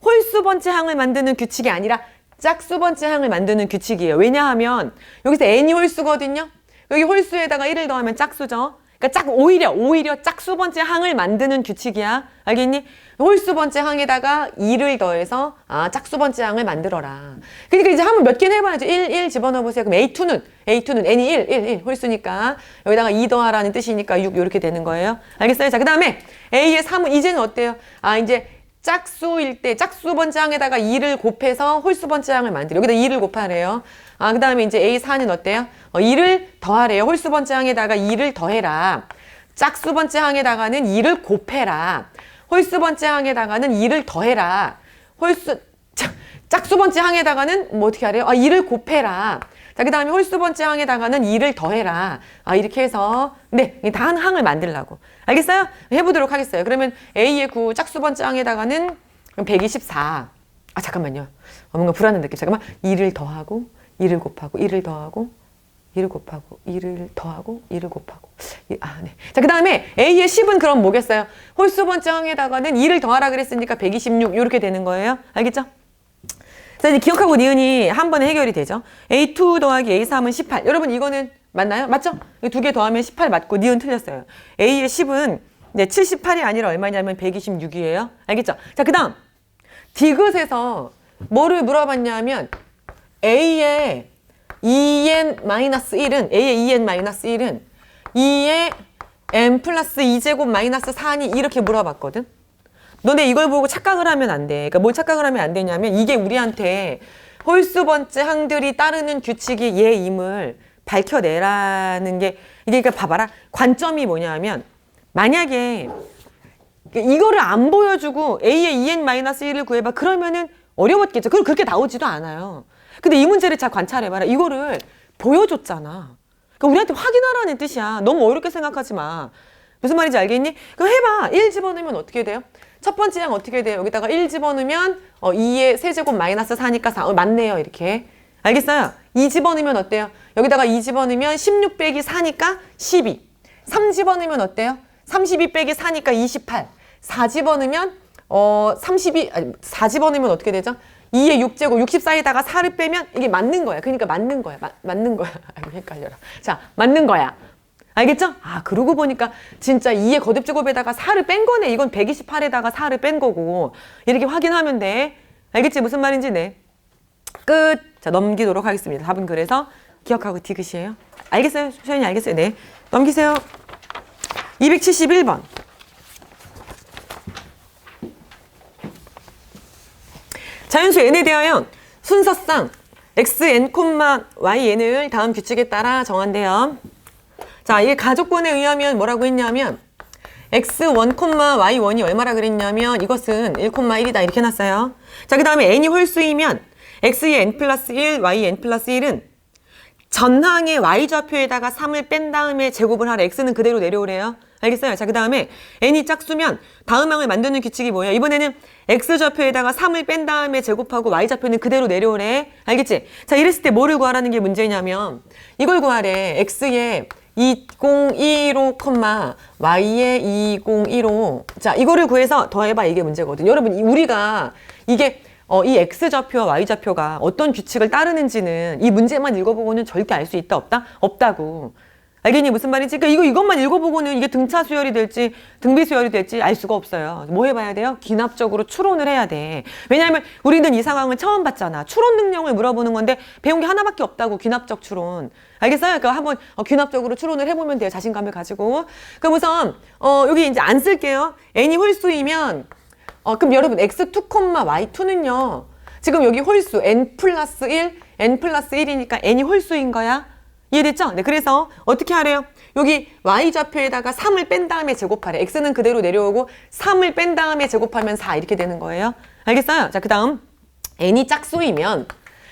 Speaker 1: 홀수 번째 항을 만드는 규칙이 아니라 짝수 번째 항을 만드는 규칙이에요. 왜냐하면 여기서 n이 홀수거든요. 여기 홀수에다가 1을 더하면 짝수죠. 그러니까 오히려 짝수 번째 항을 만드는 규칙이야. 알겠니? 홀수 번째 항에다가 2를 더해서 짝수 번째 항을 만들어라. 그러니까 이제 한번 몇 개는 해봐야죠. 1 집어넣어 보세요. 그럼 A2는 n이 1 홀수니까 여기다가 2 더하라는 뜻이니까 6 이렇게 되는 거예요. 알겠어요? 자, 그 다음에 A의 3은 이제는 어때요? 이제 짝수일 때 짝수 번째 항에다가 2를 곱해서 홀수 번째 항을 만들어. 여기다 2를 곱하래요. 그 다음에 이제 A4는 어때요? 2를 더하래요. 홀수 번째 항에다가 2를 더해라. 짝수 번째 항에다가는 2를 곱해라. 홀수 번째 항에다가는 2를 더해라. 짝수 번째 항에다가는 뭐 어떻게 하래요? 2를 곱해라. 자, 그 다음에 홀수 번째 항에다가는 2를 더해라. 이렇게 해서 네, 다 한 항을 만들라고. 알겠어요? 해보도록 하겠어요. 그러면 A의 9 짝수 번째 항에다가는 124. 잠깐만요. 뭔가 불안한 느낌. 잠깐만. 2를 더하고 2를 곱하고 1을 더하고 2를 곱하고 2를 더하고 2를 곱하고 네. 자, 그 다음에 A의 10은 그럼 뭐겠어요? 홀수 번째 항에다가는 2를 더하라 그랬으니까 126 이렇게 되는 거예요. 알겠죠? 자, 이제 기억하고 니은이 한 번에 해결이 되죠. A2 더하기 A3은 18. 여러분 이거는 맞나요? 맞죠? 두 개 더하면 18 맞고 니은 틀렸어요. A의 10은 78이 아니라 얼마냐면 126이에요. 알겠죠? 자, 그 다음 디귿에서 뭐를 물어봤냐면 A의 2n-1은 A의 2n-1은 2의 n 플러스 2제곱 마이너스 4니 이렇게 물어봤거든. 너네 이걸 보고 착각을 하면 안 돼. 그러니까 뭘 착각을 하면 안 되냐면 이게 우리한테 홀수 번째 항들이 따르는 규칙이 얘임을 밝혀내라는 게 이게 그러니까 봐봐라. 관점이 뭐냐면 만약에 이거를 안 보여주고 A의 2n-1을 구해봐. 그러면은 어려웠겠죠. 그럼 그렇게 나오지도 않아요. 근데 이 문제를 잘 관찰해봐라. 이거를 보여줬잖아. 그러니까 우리한테 확인하라는 뜻이야. 너무 어렵게 생각하지 마. 무슨 말인지 알겠니? 그럼 해봐. 1 집어넣으면 어떻게 돼요? 첫 번째 양 어떻게 돼요? 여기다가 1 집어넣으면 2의 세제곱 마이너스 4니까 4. 맞네요. 이렇게. 알겠어요? 2 집어넣으면 어때요? 여기다가 2 집어넣으면 16 빼기 4니까 12. 3 집어넣으면 어때요? 32 빼기 4니까 28. 4 집어넣으면 4 집어넣으면 어떻게 되죠? 2의 6제곱 64에다가 4를 빼면 이게 맞는 거야. 그러니까 맞는 거야. 맞는 거야. 아이고 헷갈려라. 자, 맞는 거야. 알겠죠? 아, 그러고 보니까 진짜 2의 거듭제곱에다가 4를 뺀 거네. 이건 128에다가 4를 뺀 거고. 이렇게 확인하면 돼. 알겠지? 무슨 말인지 네. 끝. 자, 넘기도록 하겠습니다. 답은 그래서 기억하고 디귿이에요. 알겠어요? 수현이 알겠어요? 네. 넘기세요. 271번. 자연수 n에 대하여 순서상 xn, yn을 다음 규칙에 따라 정한대요. 자, 이게 가족권에 의하면 뭐라고 했냐면 x1, y1이 얼마라 그랬냐면 이것은 1,1이다 이렇게 해놨어요. 자, 그 다음에 n이 홀수이면 x의 n 플러스 1, y n 플러스 1은 전항의 y좌표에다가 3을 뺀 다음에 제곱을 하래. x는 그대로 내려오래요. 알겠어요? 자, 그 다음에 n이 짝수면 다음 항을 만드는 규칙이 뭐예요? 이번에는 x좌표에다가 3을 뺀 다음에 제곱하고 y좌표는 그대로 내려오래. 알겠지? 자, 이랬을 때 뭐를 구하라는 게 문제냐면 이걸 구하래. x의 2015, y의 2015. 자, 이거를 구해서 더해봐. 이게 문제거든. 여러분, 우리가 이게 이 x좌표와 y좌표가 어떤 규칙을 따르는지는 이 문제만 읽어보고는 절대 알 수 있다 없다? 없다고. 알겠니? 무슨 말인지? 그러니까 이것만 읽어보고는 이게 등차 수열이 될지 등비 수열이 될지 알 수가 없어요. 뭐 해봐야 돼요? 기납적으로 추론을 해야 돼. 왜냐하면 우리는 이 상황을 처음 봤잖아. 추론 능력을 물어보는 건데 배운 게 하나밖에 없다고. 기납적 추론. 알겠어요? 그러니까 한번 기납적으로 추론을 해보면 돼요. 자신감을 가지고. 그럼 우선 여기 이제 안 쓸게요. n이 홀수이면 그럼 여러분 x2, y2는요. 지금 여기 홀수 n 플러스 1, n 플러스 1이니까 n이 홀수인 거야. 이해됐죠? 네, 그래서 어떻게 하래요? 여기 y좌표에다가 3을 뺀 다음에 제곱하래. x는 그대로 내려오고 3을 뺀 다음에 제곱하면 4 이렇게 되는 거예요. 알겠어요? 자, 그 다음 n이 짝수이면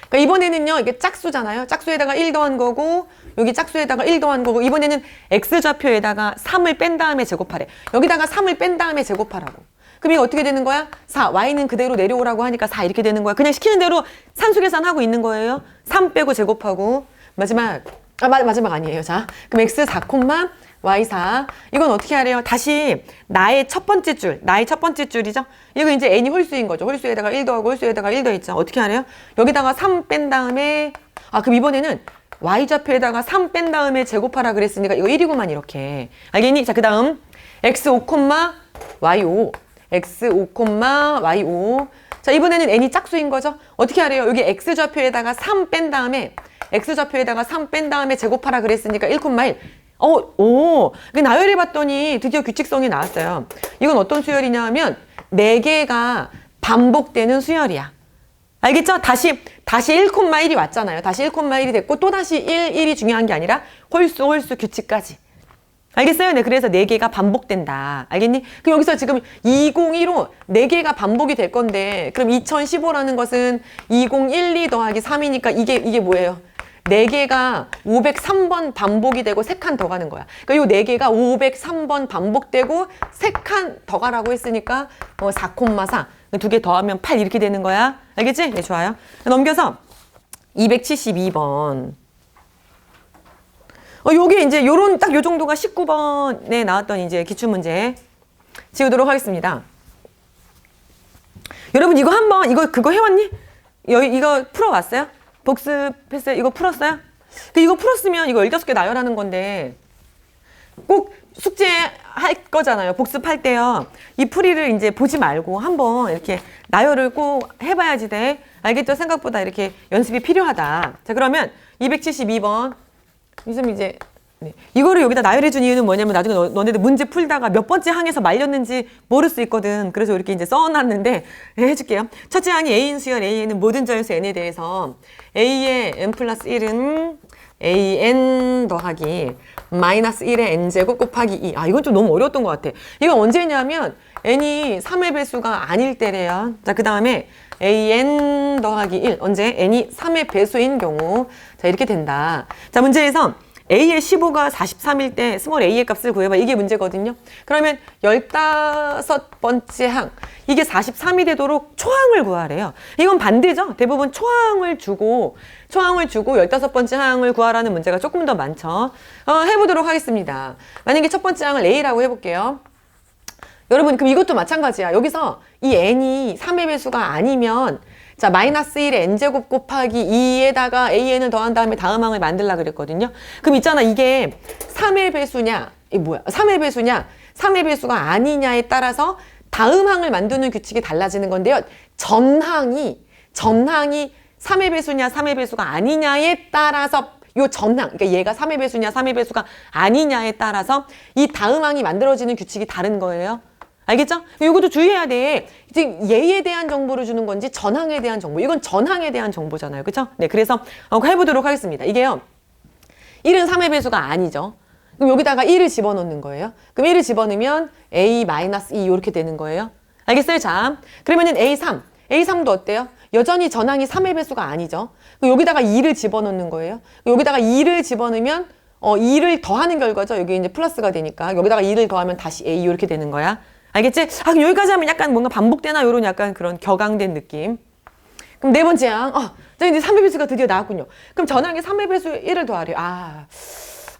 Speaker 1: 그러니까 이번에는요. 이게 짝수잖아요. 짝수에다가 1 더한 거고 여기 짝수에다가 1 더한 거고 이번에는 x좌표에다가 3을 뺀 다음에 제곱하래. 여기다가 3을 뺀 다음에 제곱하라고. 그럼 이거 어떻게 되는 거야? 4, y는 그대로 내려오라고 하니까 4 이렇게 되는 거야. 그냥 시키는 대로 산수계산하고 있는 거예요. 3 빼고 제곱하고 마지막 아니에요. 자, 그럼 x 4, y 4. 이건 어떻게 하래요? 다시 나의 첫 번째 줄이죠? 이거 이제 n이 홀수인 거죠. 홀수에다가 1 더하고 홀수에다가 1 더했죠. 어떻게 하래요? 여기다가 3 뺀 다음에 그럼 이번에는 y좌표에다가 3 뺀 다음에 제곱하라 그랬으니까 이거 1이구만 이렇게. 알겠니? 자, 그 다음 x 5, y 5. x 5, y 5. 자, 이번에는 n이 짝수인 거죠? 어떻게 하래요? 여기 x좌표에다가 3 뺀 다음에 x좌표에다가 3 뺀 다음에 제곱하라 그랬으니까 1,1. 나열해 봤더니 드디어 규칙성이 나왔어요. 이건 어떤 수열이냐 하면 4개가 반복되는 수열이야. 알겠죠? 다시 1,1이 왔잖아요. 다시 1,1이 됐고 또 다시 1이 중요한 게 아니라 홀수 규칙까지. 알겠어요? 네, 그래서 4개가 반복된다. 알겠니? 그럼 여기서 지금 2015 4개가 반복이 될 건데 그럼 2015라는 것은 2012 더하기 3이니까 이게 뭐예요? 4개가 503번 반복이 되고 3칸 더 가는 거야. 그러니까 이 4개가 503번 반복되고 3칸 더 가라고 했으니까 4,4. 2개 더하면 8 이렇게 되는 거야. 알겠지? 네, 좋아요. 넘겨서 272번. 요게 이제 딱 요 정도가 19번에 나왔던 이제 기출문제 지우도록 하겠습니다. 여러분 그거 해왔니? 이거 풀어왔어요? 복습했어요? 이거 풀었어요? 이거 풀었으면 이거 15개 나열하는 건데 꼭 숙제할 거잖아요. 복습할 때요. 이 풀이를 이제 보지 말고 한번 이렇게 나열을 꼭 해봐야지 돼. 알겠죠? 생각보다 이렇게 연습이 필요하다. 자, 그러면 272번. 요즘 이제 이거를 여기다 나열해 준 이유는 뭐냐면 나중에 너네들 문제 풀다가 몇 번째 항에서 말렸는지 모를 수 있거든. 그래서 이렇게 이제 써놨는데 해줄게요. 첫째 항이 a인 수열 a는 모든 자연수 n에 대해서 a의 n 플러스 1은 an 더하기 마이너스 1의 n제곱 곱하기 2. 아, 이건 좀 너무 어려웠던 것 같아. 이건 언제냐면 n이 3의 배수가 아닐 때래요. 자, 그 다음에 an 더하기 1. 언제? n이 3의 배수인 경우. 자, 이렇게 된다. 자, 문제에서 a의 15가 43일 때 스몰 a의 값을 구해봐. 이게 문제거든요. 그러면 15번째 항. 이게 43이 되도록 초항을 구하래요. 이건 반대죠. 대부분 초항을 주고 15번째 항을 구하라는 문제가 조금 더 많죠. 해보도록 하겠습니다. 만약에 첫 번째 항을 a라고 해볼게요. 여러분, 그럼 이것도 마찬가지야. 여기서 이 n이 3의 배수가 아니면 자, 마이너스 1의 n제곱 곱하기 2에다가 an을 더한 다음에 다음 항을 만들려고 그랬거든요. 그럼 있잖아, 이게 3의 배수냐, 이게 뭐야? 3의 배수냐, 3의 배수가 아니냐에 따라서 다음 항을 만드는 규칙이 달라지는 건데요. 전항이 3의 배수냐, 3의 배수가 아니냐에 따라서 요 전항, 그러니까 얘가 3의 배수냐, 3의 배수가 아니냐에 따라서 이 다음 항이 만들어지는 규칙이 다른 거예요. 알겠죠? 이것도 주의해야 돼. 지금 얘에 대한 정보를 주는 건지 전항에 대한 정보. 이건 전항에 대한 정보잖아요. 그렇죠? 네, 그래서 해보도록 하겠습니다. 이게요. 1은 3의 배수가 아니죠. 그럼 여기다가 1을 집어넣는 거예요. 그럼 1을 집어넣으면 a-2 이렇게 되는 거예요. 알겠어요? 자, 그러면은 a3도 어때요? 여전히 전항이 3의 배수가 아니죠. 그럼 여기다가 2를 집어넣는 거예요. 여기다가 2를 집어넣으면 2를 더하는 결과죠. 여기 이제 플러스가 되니까 여기다가 2를 더하면 다시 a 이렇게 되는 거야. 알겠지? 아, 그럼 여기까지 하면 약간 뭔가 반복되나? 이런 약간 그런 격앙된 느낌. 그럼 네 번째 항. 자, 이제 3의 배수가 드디어 나왔군요. 그럼 전항에 3의 배수 1을 더하래요.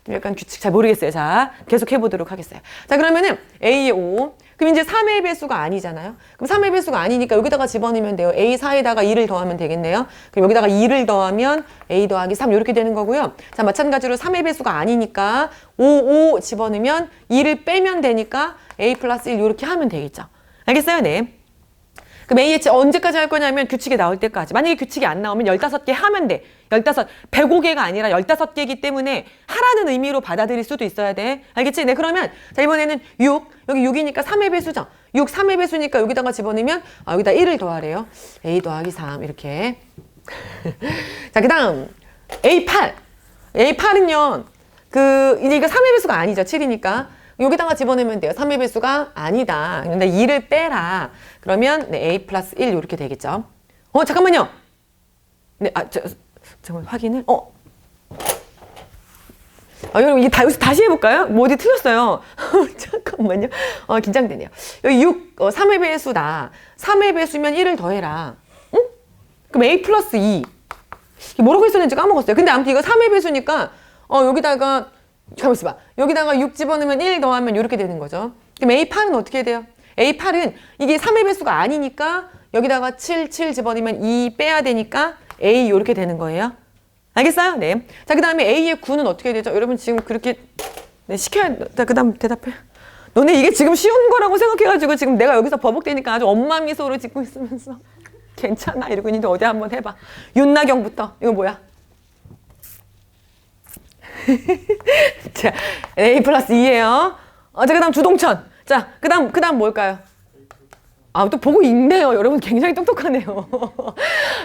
Speaker 1: 약간 규칙 잘 모르겠어요. 자, 계속 해보도록 하겠어요. 자, 그러면은 A의 5. 그럼 이제 3의 배수가 아니잖아요. 그럼 3의 배수가 아니니까 여기다가 집어넣으면 돼요. A4에다가 2를 더하면 되겠네요. 그럼 여기다가 2를 더하면 A 더하기 3 이렇게 되는 거고요. 자, 마찬가지로 3의 배수가 아니니까 5 집어넣으면 2를 빼면 되니까 A 플러스 1 이렇게 하면 되겠죠. 알겠어요? 네. 그럼 AH 언제까지 할 거냐면 규칙이 나올 때까지. 만약에 규칙이 안 나오면 15개 하면 돼. 105개가 아니라 15개이기 때문에 하라는 의미로 받아들일 수도 있어야 돼. 알겠지? 네, 그러면 자, 이번에는 6. 여기 6이니까 3의 배수죠. 6, 3의 배수니까 여기다가 집어넣으면 여기다 1을 더하래요. A 더하기 3 이렇게. 자, 그 다음 A8. A8은요. 이제 이거 3의 배수가 아니죠. 7이니까. 여기다가 집어넣으면 돼요. 3의 배수가 아니다. 근데 2를 빼라. 그러면 네, A 플러스 1 이렇게 되겠죠. 잠깐만요. 네, 잠깐 확인을. 여러분 이게 여기서 다시 해볼까요? 뭐 어디 틀렸어요. 잠깐만요. 긴장되네요. 여기 6, 3의 배수다. 3의 배수면 1을 더해라. 응? 그럼 A 플러스 2. 뭐라고 했었는지 까먹었어요. 근데 아무튼 이거 3의 배수니까 여기다가 가만 있어봐. 여기다가 6 집어넣으면 1 더하면 이렇게 되는 거죠. 그럼 A8은 어떻게 돼요? A8은 이게 3의 배수가 아니니까 여기다가 7 집어넣으면 2 빼야 되니까 A 이렇게 되는 거예요. 알겠어요? 네. 자, 그 다음에 A의 9는 어떻게 되죠? 여러분 지금 그렇게 시켜야 돼. 그 다음 대답해. 너네 이게 지금 쉬운 거라고 생각해가지고 지금 내가 여기서 버벅대니까 아주 엄마 미소로 짓고 있으면서 괜찮아 이러고 있는데 어디 한번 해봐. 윤나경부터. 이거 뭐야? 자, A 플러스 2예요. 자, 그 다음 주동천. 자, 그 다음 뭘까요? 또 보고 있네요. 여러분 굉장히 똑똑하네요.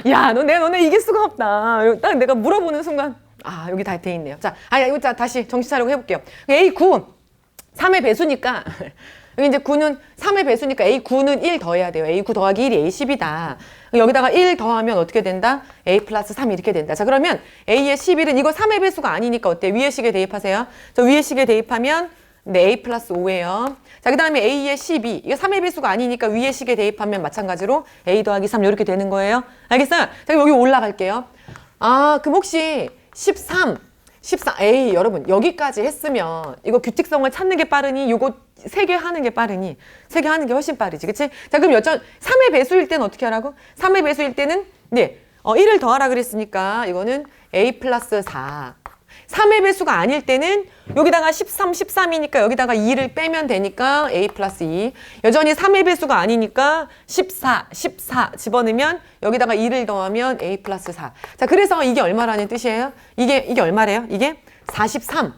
Speaker 1: 야, 너네 이길 수가 없다. 딱 내가 물어보는 순간, 여기 다 돼 있네요. 자, 이거 다시 정신 차리고 해볼게요. A9, 3의 배수니까, 여기 이제 9는 3의 배수니까 A9는 1 더해야 돼요. A9 더하기 1이 A10이다. 여기다가 1 더하면 어떻게 된다? A 플러스 3 이렇게 된다. 자, 그러면 A의 11은 이거 3의 배수가 아니니까 어때? 위의 식에 대입하세요. 저 위의 식에 대입하면 네, A 플러스 5예요. 자, 그 다음에 A의 12. 이거 3의 배수가 아니니까 위의 식에 대입하면 마찬가지로 A 더하기 3 이렇게 되는 거예요. 알겠어요? 자, 여기 올라갈게요. 그럼 혹시 14. 에이, 여러분 여기까지 했으면 이거 규칙성을 찾는 게 빠르니 요거 3개 하는 게 빠르니 3개 하는 게 훨씬 빠르지. 그치? 자, 그럼 3의 배수일 때는 어떻게 하라고? 3의 배수일 때는 1을 더하라 그랬으니까 이거는 A 플러스 4. 3의 배수가 아닐 때는 여기다가 13이니까 여기다가 2를 빼면 되니까 A 플러스 2. 여전히 3의 배수가 아니니까 14 집어넣으면 여기다가 2를 더하면 A 플러스 4. 자, 그래서 이게 얼마라는 뜻이에요? 이게 얼마래요? 이게 43.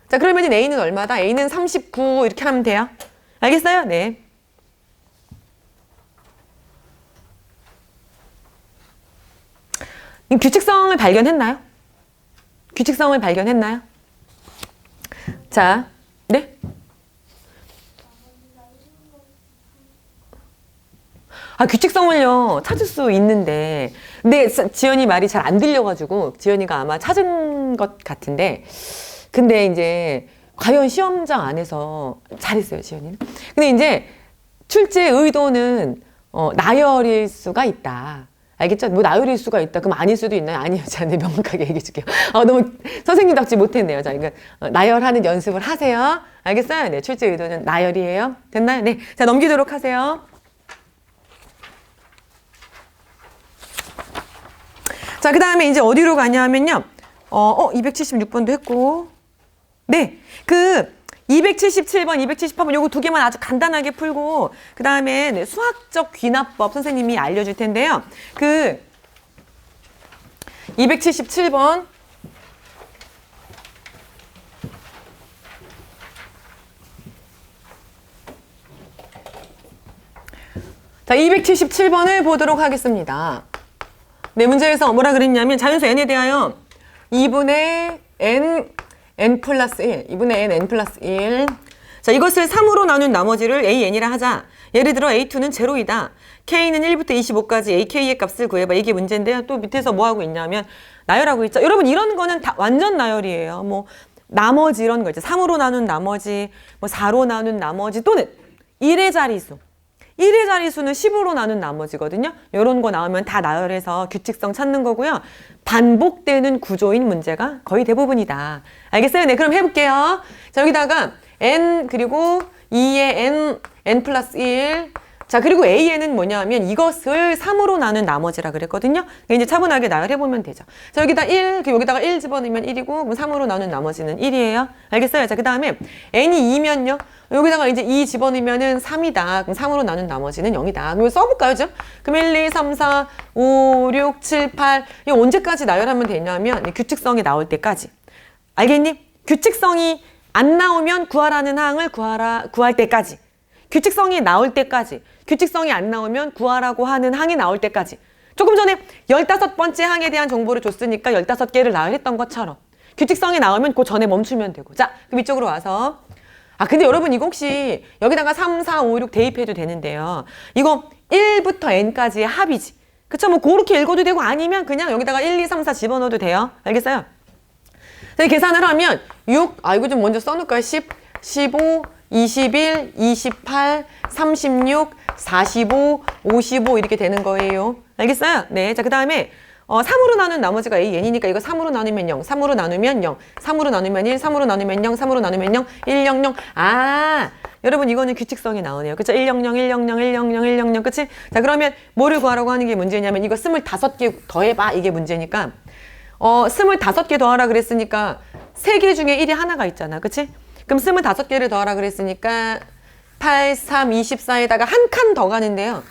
Speaker 1: 자, 그러면 A는 얼마다? A는 39 이렇게 하면 돼요. 알겠어요? 네. 규칙성을 발견했나요? 규칙성을 발견했나요? 자, 네? 아, 규칙성을요, 찾을 수 있는데. 근데 지연이 말이 잘 안 들려가지고, 지연이가 아마 찾은 것 같은데, 근데 이제, 과연 시험장 안에서 잘했어요, 지연이는. 근데 이제, 출제 의도는, 나열일 수가 있다. 알겠죠? 뭐, 나열일 수가 있다. 그럼 아닐 수도 있나요? 아니요. 제가 명확하게 얘기해 줄게요. 너무 선생님답지 못했네요. 자, 이거, 나열하는 연습을 하세요. 알겠어요? 네, 출제 의도는 나열이에요. 됐나요? 네. 자, 넘기도록 하세요. 자, 그 다음에 이제 어디로 가냐면요. 276번도 했고. 네. 277번, 278번 요거 두 개만 아주 간단하게 풀고, 그 다음에 네, 수학적 귀납법 선생님이 알려줄 텐데요. 277번. 자, 277번을 보도록 하겠습니다. 네, 문제에서 뭐라 그랬냐면 자연수 n에 대하여 2분의 n 플러스 1, 2분의 n 플러스 1. 자, 이것을 3으로 나눈 나머지를 an이라 하자. 예를 들어 a2는 제로이다. k는 1부터 25까지 ak의 값을 구해봐. 이게 문제인데요. 또 밑에서 뭐 하고 있냐면 나열하고 있죠. 여러분 이런 거는 다 완전 나열이에요. 뭐 나머지 이런 거 있죠. 3으로 나눈 나머지, 뭐 4로 나눈 나머지 또는 1의 자리수. 1의 자리수는 10으로 나눈 나머지거든요. 이런 거 나오면 다 나열해서 규칙성 찾는 거고요. 반복되는 구조인 문제가 거의 대부분이다. 알겠어요? 네, 그럼 해볼게요. 자, 여기다가 n 그리고 2의 n 플러스 1. 자, 그리고 an은 뭐냐 하면 이것을 3으로 나눈 나머지라 그랬거든요. 이제 차분하게 나열해보면 되죠. 자, 여기다 1, 여기다가 1 집어넣으면 1이고, 그럼 3으로 나눈 나머지는 1이에요. 알겠어요? 자, 그 다음에 n이 2면요. 여기다가 이제 2 집어넣으면은 3이다. 그럼 3으로 나눈 나머지는 0이다. 그럼 써볼까요, 좀? 그럼 1, 2, 3, 4, 5, 6, 7, 8. 이거 언제까지 나열하면 되냐면 규칙성이 나올 때까지. 알겠니? 규칙성이 안 나오면 구하라는 항을 구할 때까지. 규칙성이 나올 때까지. 규칙성이 안 나오면 구하라고 하는 항이 나올 때까지. 조금 전에 15번째 항에 대한 정보를 줬으니까 15개를 나열했던 것처럼. 규칙성이 나오면 그 전에 멈추면 되고. 자, 그럼 이쪽으로 와서. 근데 여러분 이거 혹시 여기다가 3, 4, 5, 6 대입해도 되는데요. 이거 1부터 n까지의 합이지. 그쵸? 뭐 그렇게 읽어도 되고 아니면 그냥 여기다가 1, 2, 3, 4 집어넣어도 돼요. 알겠어요? 자, 계산을 하면 6, 이거 좀 먼저 써놓을까요? 10, 15, 21, 28, 36, 45, 55 이렇게 되는 거예요. 알겠어요? 네. 자, 그 다음에 3으로 나눈 나머지가 an이니까 이거 3으로 나누면 0, 3으로 나누면 0, 3으로 나누면 1, 3으로 나누면 0, 3으로 나누면 0, 1, 0, 0. 여러분 이거는 규칙성이 나오네요. 그쵸? 1, 0, 0, 1, 0, 0, 1, 0, 0, 1, 0, 0. 그치? 자, 그러면 뭐를 구하라고 하는 게 문제냐면 이거 25개 더해봐. 이게 문제니까 25개 더하라 그랬으니까 3개 중에 1이 하나가 있잖아. 그치? 그럼 25개를 더하라 그랬으니까 8, 3, 24에다가 한 칸 더 가는데요.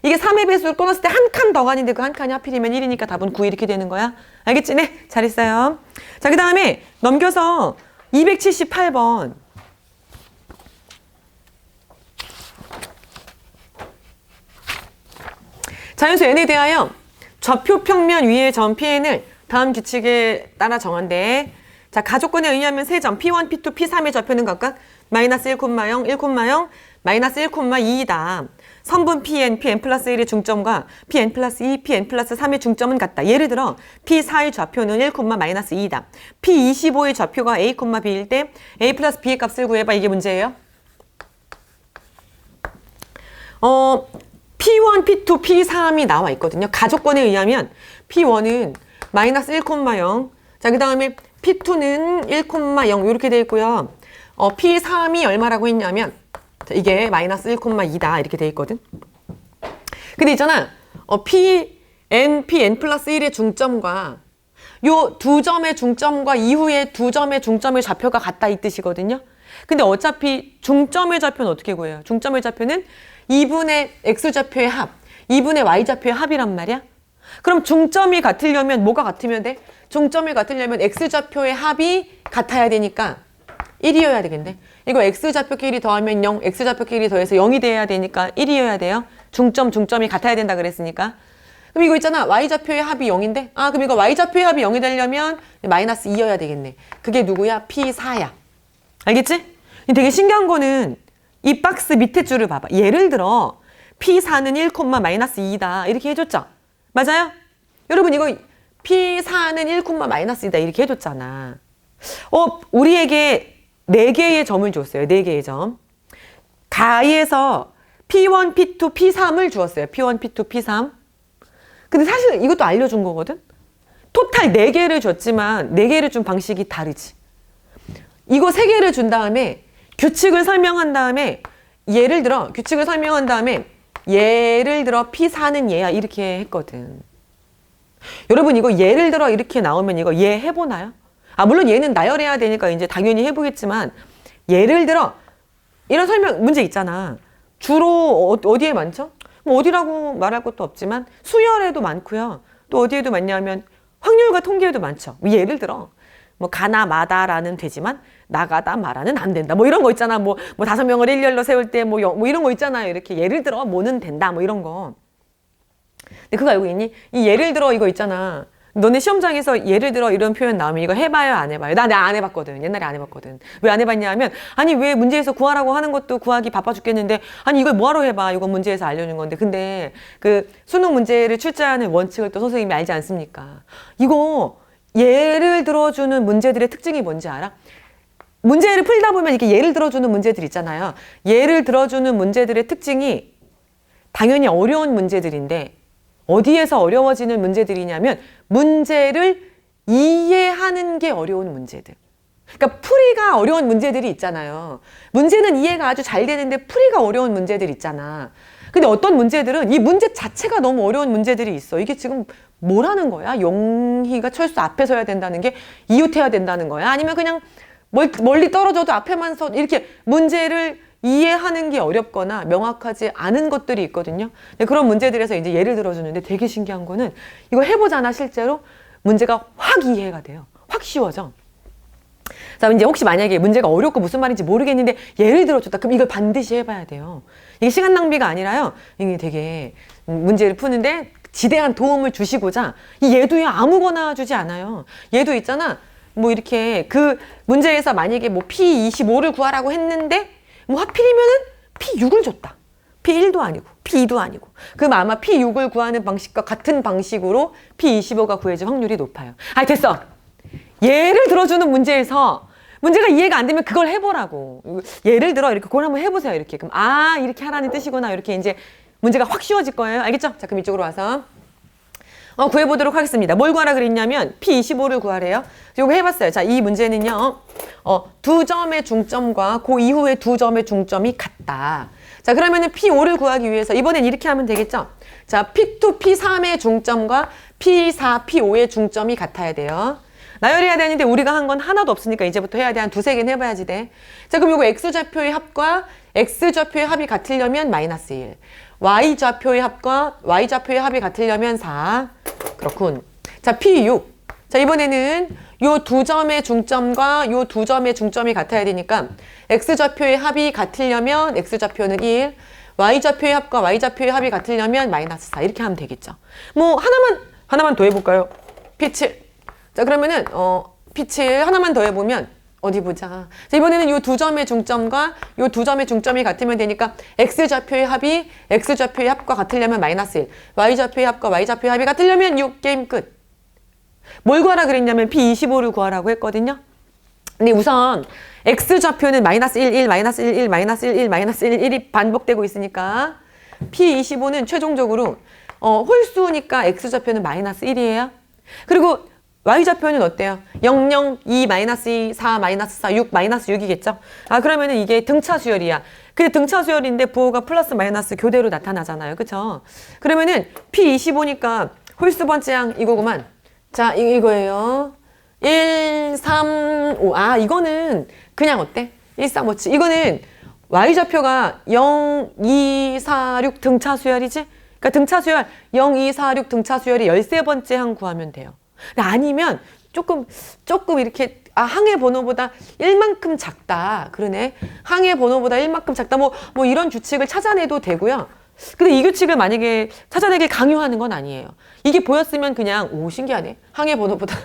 Speaker 1: 이게 3의 배수를 끊었을 때 한 칸 더 가는데 그 한 칸이 하필이면 1이니까 답은 9 이렇게 되는 거야. 알겠지? 네, 잘했어요. 자, 그 다음에 넘겨서 278번. 자연수 n에 대하여 좌표 평면 위의 점 Pn을 다음 규칙에 따라 정한대. 자, 가족권에 의하면 세 점 P1, P2, P3의 좌표는 각각 마이너스 1, 0, 1, 0, 마이너스 1, 2이다. 선분 Pn, Pn 플러스 1의 중점과 Pn 플러스 2, Pn 플러스 3의 중점은 같다. 예를 들어 P4의 좌표는 1, 마이너스 2이다. P25의 좌표가 A, B일 때 A 플러스 B의 값을 구해봐. 이게 문제예요. P1, P2, P3이 나와 있거든요. 가족권에 의하면 P1은 마이너스 1, 0. 자, 그 다음에 P2는 1, 0 이렇게 되어 있고요. P3이 얼마라고 했냐면 이게 마이너스 1, 2다 이렇게 되어 있거든. 근데 있잖아. Pn 플러스 1의 중점과 요 두 점의 중점과 이후에 두 점의 중점의 좌표가 같다 이 뜻이거든요. 근데 어차피 중점의 좌표는 어떻게 구해요? 중점의 좌표는 2분의 x좌표의 합, 2분의 y좌표의 합이란 말이야. 그럼 중점이 같으려면 뭐가 같으면 돼? 중점이 같으려면 x좌표의 합이 같아야 되니까 1이어야 되겠네. 이거 x좌표끼리 더하면 0, x좌표끼리 더해서 0이 돼야 되니까 1이어야 돼요. 중점이 같아야 된다 그랬으니까. 그럼 이거 있잖아. y좌표의 합이 0인데 그럼 이거 y좌표의 합이 0이 되려면 마이너스 2여야 되겠네. 그게 누구야? P4야. 알겠지? 되게 신기한 거는 이 박스 밑에 줄을 봐봐. 예를 들어 P4는 1,-2다 이렇게 해줬죠? 맞아요? 여러분 이거 P4는 1,-2다 이렇게 해줬잖아. 우리에게 4개의 점을 줬어요. 4개의 점. 가에서 P1, P2, P3을 주었어요. P1, P2, P3. 근데 사실 이것도 알려준 거거든? 토탈 4개를 줬지만 4개를 준 방식이 다르지. 이거 3개를 준 다음에 규칙을 설명한 다음에 예를 들어 P4는 얘야 이렇게 했거든. 여러분 이거 예를 들어 이렇게 나오면 이거 얘 해보나요? 물론 얘는 나열해야 되니까 이제 당연히 해보겠지만 예를 들어 이런 설명 문제 있잖아. 주로 어디에 많죠? 뭐 어디라고 말할 것도 없지만 수열에도 많고요. 또 어디에도 많냐면 확률과 통계에도 많죠. 예를 들어 뭐 가나 마다라는 되지만 나가다 마라는 안 된다. 뭐 이런 거 있잖아. 뭐 5명을 일렬로 세울 때 뭐 이런 거 있잖아요. 이렇게 예를 들어 뭐는 된다. 뭐 이런 거. 근데 그거 알고 있니? 이 예를 들어 이거 있잖아. 너네 시험장에서 예를 들어 이런 표현 나오면 이거 해봐요, 안 해봐요? 나 안 해봤거든. 옛날에 안 해봤거든. 왜 안 해봤냐 하면 아니 왜 문제에서 구하라고 하는 것도 구하기 바빠 죽겠는데 아니 이걸 뭐하러 해봐. 이거 문제에서 알려준 건데. 근데 그 수능 문제를 출제하는 원칙을 또 선생님이 알지 않습니까? 이거 예를 들어주는 문제들의 특징이 뭔지 알아? 문제를 풀다 보면 이렇게 예를 들어주는 문제들 있잖아요. 예를 들어주는 문제들의 특징이 당연히 어려운 문제들인데 어디에서 어려워지는 문제들이냐면 문제를 이해하는 게 어려운 문제들. 그러니까 풀이가 어려운 문제들이 있잖아요. 문제는 이해가 아주 잘 되는데 풀이가 어려운 문제들 있잖아. 근데 어떤 문제들은 이 문제 자체가 너무 어려운 문제들이 있어. 이게 지금 뭐라는 거야? 용희가 철수 앞에 서야 된다는 게 이웃해야 된다는 거야? 아니면 그냥 멀리 떨어져도 앞에만 서 이렇게 문제를 이해하는 게 어렵거나 명확하지 않은 것들이 있거든요. 그런 문제들에서 이제 예를 들어주는데 되게 신기한 거는 이거 해보잖아 실제로 문제가 확 이해가 돼요. 확 쉬워져. 자 이제 혹시 만약에 문제가 어렵고 무슨 말인지 모르겠는데 예를 들어줬다. 그럼 이걸 반드시 해봐야 돼요. 이게 시간 낭비가 아니라요. 이게 되게 문제를 푸는데 지대한 도움을 주시고자 이 얘도요 아무거나 주지 않아요. 얘도 있잖아. 뭐 이렇게 그 문제에서 만약에 뭐 P25를 구하라고 했는데 뭐 하필이면은 P6을 줬다. P1도 아니고 P2도 아니고. 그럼 아마 P6을 구하는 방식과 같은 방식으로 P25가 구해질 확률이 높아요. 됐어. 예를 들어주는 문제에서 문제가 이해가 안 되면 그걸 해보라고. 예를 들어 이렇게 그걸 한번 해보세요. 이렇게. 그럼 이렇게 하라는 뜻이구나. 이렇게 이제 문제가 확 쉬워질 거예요. 알겠죠? 자 그럼 이쪽으로 와서 구해보도록 하겠습니다. 뭘 구하라 그랬냐면 P25를 구하래요. 요거 해봤어요. 자, 이 문제는요. 2점의 중점과 그 이후에 2점의 중점이 같다. 자, 그러면은 P5를 구하기 위해서 이번엔 이렇게 하면 되겠죠? 자, P2, P3의 중점과 P4, P5의 중점이 같아야 돼요. 나열해야 되는데 우리가 한 건 하나도 없으니까 이제부터 해야 돼. 한 2-3개는 해봐야지 돼. 자, 그럼 요거 X좌표의 합과 X좌표의 합이 같으려면 마이너스 1. Y좌표의 합과 Y좌표의 합이 같으려면 4. 그렇군. 자, P6. 자, 이번에는 요 2점의 중점과 요 2점의 중점이 같아야 되니까 X좌표의 합이 같으려면 X좌표는 1. Y좌표의 합과 Y좌표의 합이 같으려면 마이너스 4. 이렇게 하면 되겠죠. 뭐 하나만 더 해볼까요? P7. 자, 그러면은 P7 하나만 더 해보면 어디 보자. 자, 이번에는 요 2점의 중점과 요 2점의 중점이 같으면 되니까 X좌표의 합이 X좌표의 합과 같으려면 마이너스 1. Y좌표의 합과 Y좌표의 합이 같으려면 6. 게임 끝. 뭘 구하라 그랬냐면 P25를 구하라고 했거든요. 근데 우선 X좌표는 마이너스 1, 1, 마이너스 1, 1, 마이너스 1, 1, 마이너스 1, 1이 반복되고 있으니까 P25는 최종적으로 홀수니까 X좌표는 마이너스 1이에요. 그리고 Y좌표는 어때요? 0, 0, 2, 마이너스 2, 4, 마이너스 4, 6, 마이너스 6이겠죠? 그러면은 이게 등차 수열이야. 근데 등차 수열인데 부호가 플러스 마이너스 교대로 나타나잖아요. 그쵸? 그러면은 P25니까 홀수 번째항 이거구만. 자, 이거예요. 1, 3, 5. 이거는 그냥 어때? 1, 3, 5, 7. 이거는 Y좌표가 0, 2, 4, 6 등차 수열이지? 그러니까 등차 수열 0, 2, 4, 6 등차 수열이 13번째 항 구하면 돼요. 아니면 조금 이렇게 항의 번호보다 1만큼 작다. 그러네. 항의 번호보다 1만큼 작다. 뭐 이런 규칙을 찾아내도 되고요. 근데 이 규칙을 만약에 찾아내길 강요하는 건 아니에요. 이게 보였으면 그냥 신기하네. 항의 번호보다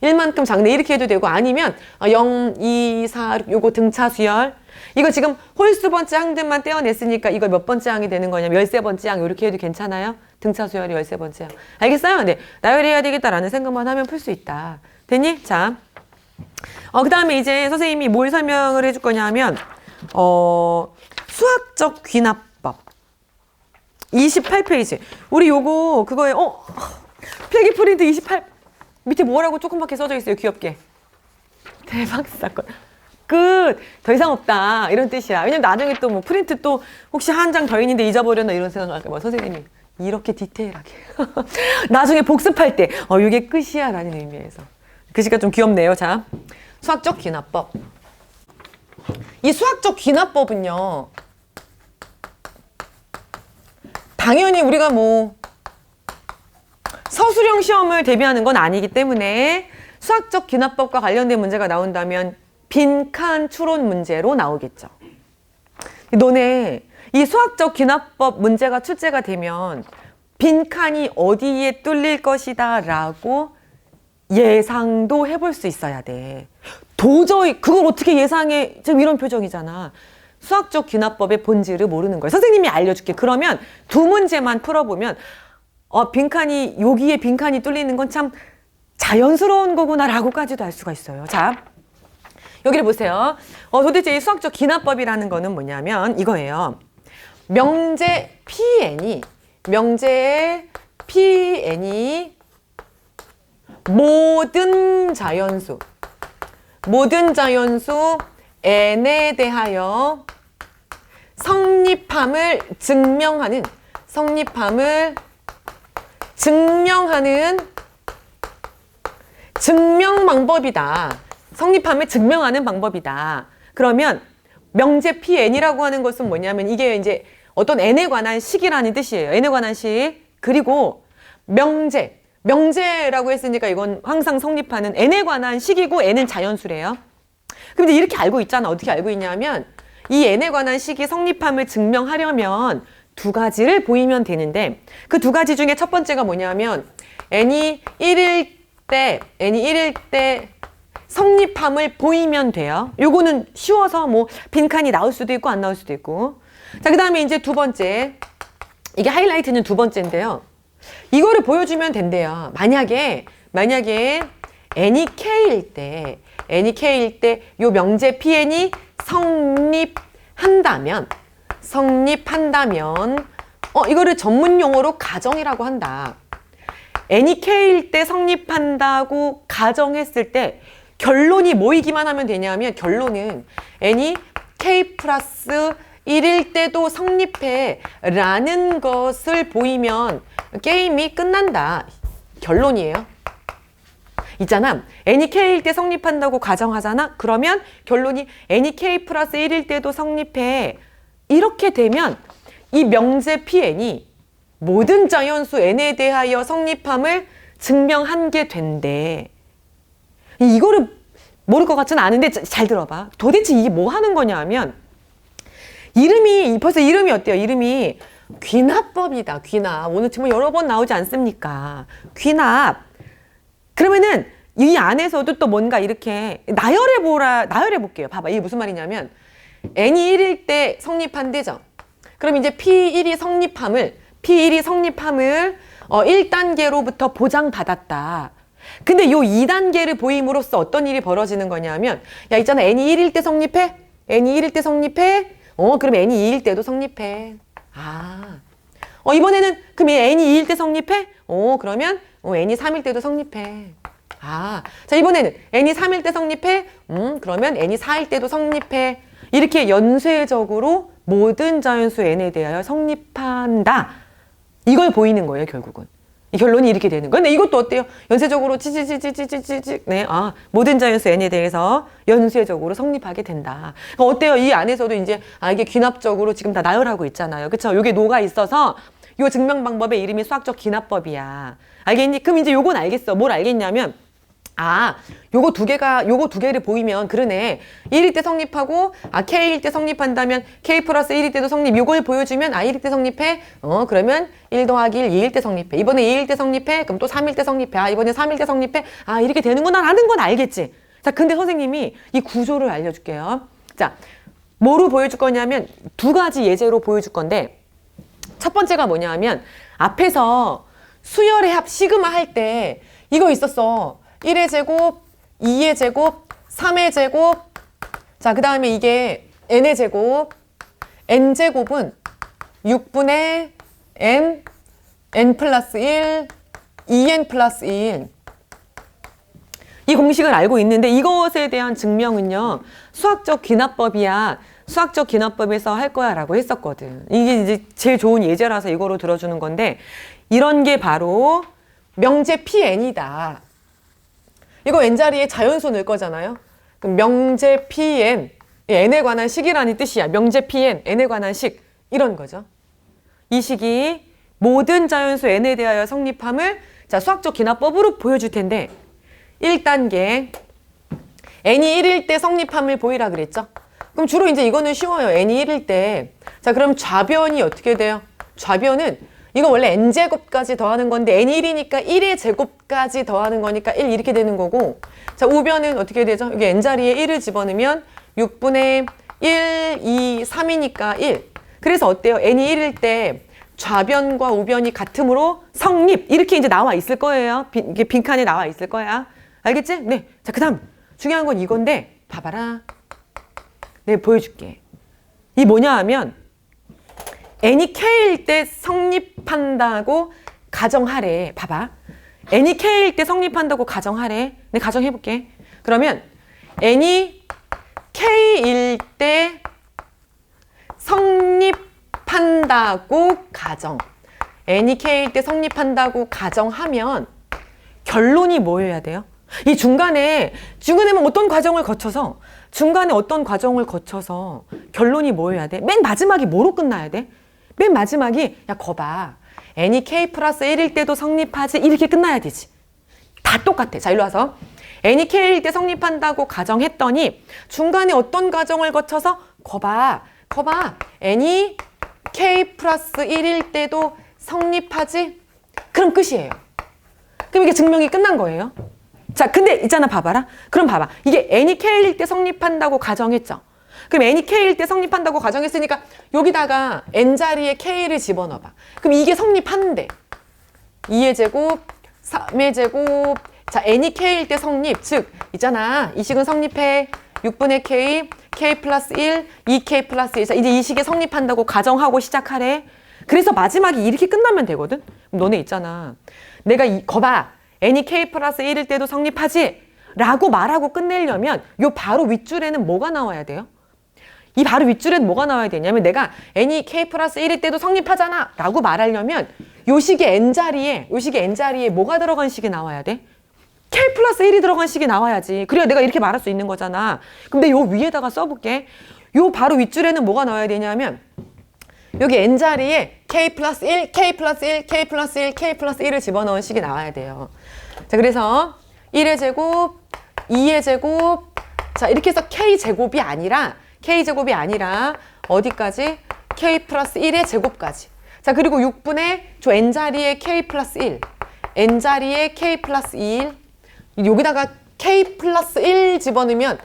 Speaker 1: 1만큼 작네 이렇게 해도 되고 아니면 0, 2, 4 요거 등차 수열 이거 지금 홀수 번째 항들만 떼어냈으니까 이거 몇 번째 항이 되는 거냐면 13번째 항 이렇게 해도 괜찮아요? 등차 수열이 13번째 항. 알겠어요? 네. 나열해야 되겠다라는 생각만 하면 풀 수 있다. 됐니? 자. 그 다음에 이제 선생님이 뭘 설명을 해줄 거냐면 수학적 귀납법 28페이지. 우리 요거 그거에 필기 프린트 28 밑에 뭐라고 조그맣게 써져 있어요. 귀엽게. 대박 사건. 끝. 더 이상 없다. 이런 뜻이야. 왜냐면 나중에 또 뭐 프린트 또 혹시 한 장 더 있는데 잊어버렸나 이런 생각할까 봐 선생님이 이렇게 디테일하게. 나중에 복습할 때 이게 끝이야 라는 의미에서. 글씨가 좀 귀엽네요. 자, 수학적 귀납법. 이 수학적 귀납법은요. 당연히 우리가 뭐 서술형 시험을 대비하는 건 아니기 때문에 수학적 귀납법과 관련된 문제가 나온다면 빈칸 추론 문제로 나오겠죠. 너네 이 수학적 귀납법 문제가 출제가 되면 빈칸이 어디에 뚫릴 것이다 라고 예상도 해볼 수 있어야 돼. 도저히 그걸 어떻게 예상해. 지금 이런 표정이잖아. 수학적 귀납법의 본질을 모르는 거예요. 선생님이 알려줄게. 그러면 두 문제만 풀어보면 빈칸이 여기에 빈칸이 뚫리는 건 참 자연스러운 거구나라고까지도 알 수가 있어요. 자, 여기를 보세요. 도대체 이 수학적 귀납법이라는 거는 뭐냐면 이거예요. 명제 Pn이 모든 자연수 n에 대하여 성립함을 증명하는 증명 방법이다. 성립함을 증명하는 방법이다. 그러면 명제 Pn이라고 하는 것은 뭐냐면 이게 이제 어떤 n에 관한 식이라는 뜻이에요. n에 관한 식. 그리고 명제라고 했으니까 이건 항상 성립하는 n에 관한 식이고 n은 자연수래요. 근데 이렇게 알고 있잖아. 어떻게 알고 있냐면 이 n에 관한 식이 성립함을 증명하려면 두 가지를 보이면 되는데 그 두 가지 중에 첫 번째가 뭐냐면 n이 1일 때 성립함을 보이면 돼요. 요거는 쉬워서 뭐 빈칸이 나올 수도 있고 안 나올 수도 있고. 자, 그 다음에 이제 두 번째. 이게 하이라이트는 두 번째인데요. 이거를 보여주면 된대요. 만약에 n이 k일 때 요 명제 Pn이 성립한다면 이거를 전문 용어로 가정이라고 한다. n이 k일 때 성립한다고 가정했을 때 결론이 뭐이기만 하면 되냐면 결론은 n이 k 플러스 1일 때도 성립해 라는 것을 보이면 게임이 끝난다. 결론이에요. 있잖아. n이 k일 때 성립한다고 가정하잖아. 그러면 결론이 n이 k 플러스 1일 때도 성립해. 이렇게 되면 이 명제 Pn이 모든 자연수 n에 대하여 성립함을 증명한 게 된대. 이거를 모를 것 같지는 않은데 잘 들어봐. 도대체 이게 뭐 하는 거냐 하면 벌써 이름이 어때요? 이름이 귀납법이다. 귀납. 오늘 정말 여러 번 나오지 않습니까? 귀납. 그러면은 이 안에서도 또 뭔가 이렇게 나열해 볼게요. 봐봐. 이게 무슨 말이냐면 n이 1일 때 성립한대죠. 그럼 이제 P1이 성립함을 1단계로부터 보장받았다. 근데 요 2단계를 보임으로써 어떤 일이 벌어지는 거냐면 야 있잖아. n이 1일 때 성립해? 그럼 n이 2일 때도 성립해. 이번에는 그럼 n이 2일 때 성립해? 그러면 n이 3일 때도 성립해. 자 이번에는 n이 3일 때 성립해? 그러면 n이 4일 때도 성립해. 이렇게 연쇄적으로 모든 자연수 n에 대하여 성립한다. 이걸 보이는 거예요, 결국은. 이 결론이 이렇게 되는 거예요. 근데 이것도 어때요? 연쇄적으로 네, 모든 자연수 n에 대해서 연쇄적으로 성립하게 된다. 그러니까 어때요? 이 안에서도 이제 이게 귀납적으로 지금 다 나열하고 있잖아요. 그쵸? 요게 녹아 있어서 요 증명 방법의 이름이 수학적 귀납법이야. 알겠니? 그럼 이제 요건 알겠어. 뭘 알겠냐면 아, 요거 두 개를 보이면 그러네. 1일 때 성립하고, K일 때 성립한다면 K 플러스 1일 때도 성립. 요걸 보여주면 1일 때 성립해. 그러면 1 더하기 1, 2일 때 성립해. 이번에 2일 때 성립해. 그럼 또 3일 때 성립해. 이번에 3일 때 성립해. 이렇게 되는구나 라는 건 알겠지. 자, 근데 선생님이 이 구조를 알려줄게요. 자, 뭐로 보여줄 거냐면 두 가지 예제로 보여줄 건데, 첫 번째가 뭐냐 하면 앞에서 수열의 합 시그마 할 때 이거 있었어. 1의 제곱, 2의 제곱, 3의 제곱. 자, 그 다음에 이게 n의 제곱. n제곱은 6분의 n 플러스 1, 2n 플러스 1. 이 공식을 알고 있는데 이것에 대한 증명은요, 수학적 귀납법이야. 수학적 귀납법에서 할 거야 라고 했었거든. 이게 이제 제일 좋은 예제라서 이거로 들어주는 건데, 이런 게 바로 명제 Pn이다. 이거 n자리에 자연수 넣을 거잖아요. 그럼 명제 Pn, n에 관한 식이라는 뜻이야. 명제 Pn, n에 관한 식, 이런 거죠. 이 식이 모든 자연수 n에 대하여 성립함을 자, 수학적 귀납법으로 보여줄 텐데, 1단계 n이 1일 때 성립함을 보이라 그랬죠. 그럼 주로 이제 이거는 쉬워요. n이 1일 때. 자, 그럼 좌변이 어떻게 돼요? 좌변은 이거 원래 n제곱까지 더하는 건데 n이 1이니까 1의 제곱까지 더하는 거니까 1 이렇게 되는 거고, 자, 우변은 어떻게 되죠? 이게 n자리에 1을 집어넣으면 6분의 1, 2, 3이니까 1. 그래서 어때요? n이 1일 때 좌변과 우변이 같음으로 성립. 이렇게 이제 나와 있을 거예요. 이게 빈칸에 나와 있을 거야. 알겠지? 네. 자, 그 다음 중요한 건 이건데, 봐봐라. 네, 보여줄게. 이 뭐냐 하면 n이 k일 때 성립한다고 가정하래. 봐봐. n이 k일 때 성립한다고 가정하래. 네, 가정해볼게. 그러면 n이 k일 때 성립한다고 가정. n이 k일 때 성립한다고 가정하면 결론이 뭐여야 돼요? 이 중간에 뭐 어떤 과정을 거쳐서 결론이 뭐여야 돼? 맨 마지막이 뭐로 끝나야 돼? 맨 마지막이 야, 거봐. n이 k 플러스 1일 때도 성립하지. 이렇게 끝나야 되지. 다 똑같아. 자, 일로 와서. n이 k일 때 성립한다고 가정했더니 중간에 어떤 과정을 거쳐서 거봐. n이 k 플러스 1일 때도 성립하지? 그럼 끝이에요. 그럼 이게 증명이 끝난 거예요. 자, 근데 있잖아, 봐봐라. 그럼 봐봐. 이게 n이 k일 때 성립한다고 가정했죠. 그럼 n이 k일 때 성립한다고 가정했으니까 여기다가 n자리에 k를 집어넣어봐. 그럼 이게 성립하는데 2의 제곱, 3의 제곱. 자, n이 k일 때 성립. 즉, 있잖아. 이 식은 성립해. 6분의 k, k 플러스 1, 2k 플러스 1. 자, 이제 이 식에 성립한다고 가정하고 시작하래. 그래서 마지막이 이렇게 끝나면 되거든. 그럼 너네 있잖아. 내가 거봐. n이 k 플러스 1일 때도 성립하지? 라고 말하고 끝내려면 요 바로 윗줄에는 뭐가 나와야 돼요? 이 바로 윗줄에는 뭐가 나와야 되냐면 내가 n이 k 플러스 1일 때도 성립하잖아 라고 말하려면 요 식의 n자리에 뭐가 들어간 식이 나와야 돼? k 플러스 1이 들어간 식이 나와야지. 그래야 내가 이렇게 말할 수 있는 거잖아. 근데 요 위에다가 써볼게. 요 바로 윗줄에는 뭐가 나와야 되냐면 여기 n자리에 k 플러스 1, k 플러스 1, k 플러스 1, k 플러스 1을 집어넣은 식이 나와야 돼요. 자, 그래서 1의 제곱, 2의 제곱. 자, 이렇게 해서 k제곱이 아니라 어디까지? k 플러스 1의 제곱까지. 자, 그리고 6분의 저 n자리에 k 플러스 1, n자리에 k 플러스 1. 여기다가 k 플러스 1 집어넣으면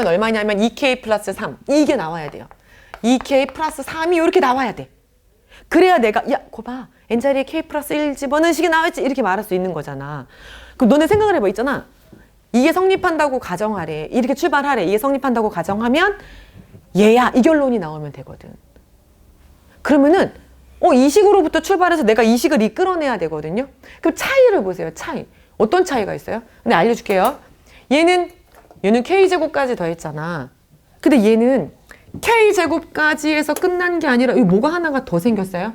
Speaker 1: 얼마냐면 2k 플러스 3. 이게 나와야 돼요. 2k 플러스 3이 이렇게 나와야 돼. 그래야 내가 야, 거봐. n자리에 k 플러스 1 집어넣은 식이 나왔지. 이렇게 말할 수 있는 거잖아. 그럼 너네 생각을 해봐. 있잖아. 이게 성립한다고 가정하래. 이렇게 출발하래. 이게 성립한다고 가정하면 얘야. 이 결론이 나오면 되거든. 그러면은 이 식으로부터 출발해서 내가 이 식을 이끌어내야 되거든요. 그럼 차이를 보세요. 차이. 어떤 차이가 있어요? 근데 알려줄게요. 얘는 k제곱까지 더했잖아. 근데 얘는 k제곱까지 해서 끝난 게 아니라 여기 뭐가 하나가 더 생겼어요?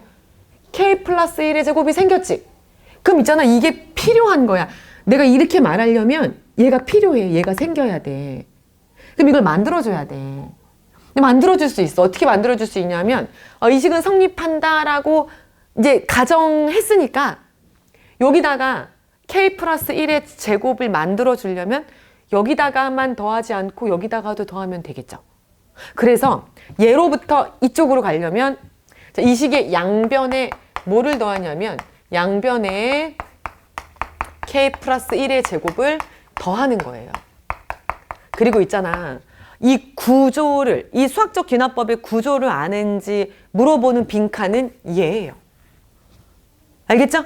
Speaker 1: k 플러스 1의 제곱이 생겼지? 그럼 있잖아. 이게 필요한 거야. 내가 이렇게 말하려면 얘가 필요해. 얘가 생겨야 돼. 그럼 이걸 만들어줘야 돼. 근데 만들어줄 수 있어. 어떻게 만들어줄 수 있냐면 이 식은 성립한다라고 이제 가정했으니까 여기다가 k 플러스 1의 제곱을 만들어 주려면 여기다가만 더하지 않고 여기다가도 더하면 되겠죠. 그래서 얘로부터 이쪽으로 가려면 자, 이 식의 양변에 뭐를 더하냐면 양변에 k 플러스 1의 제곱을 더하는 거예요. 그리고 있잖아. 이 구조를, 이 수학적 귀납법의 구조를 아는지 물어보는 빈칸은 얘예요. 알겠죠?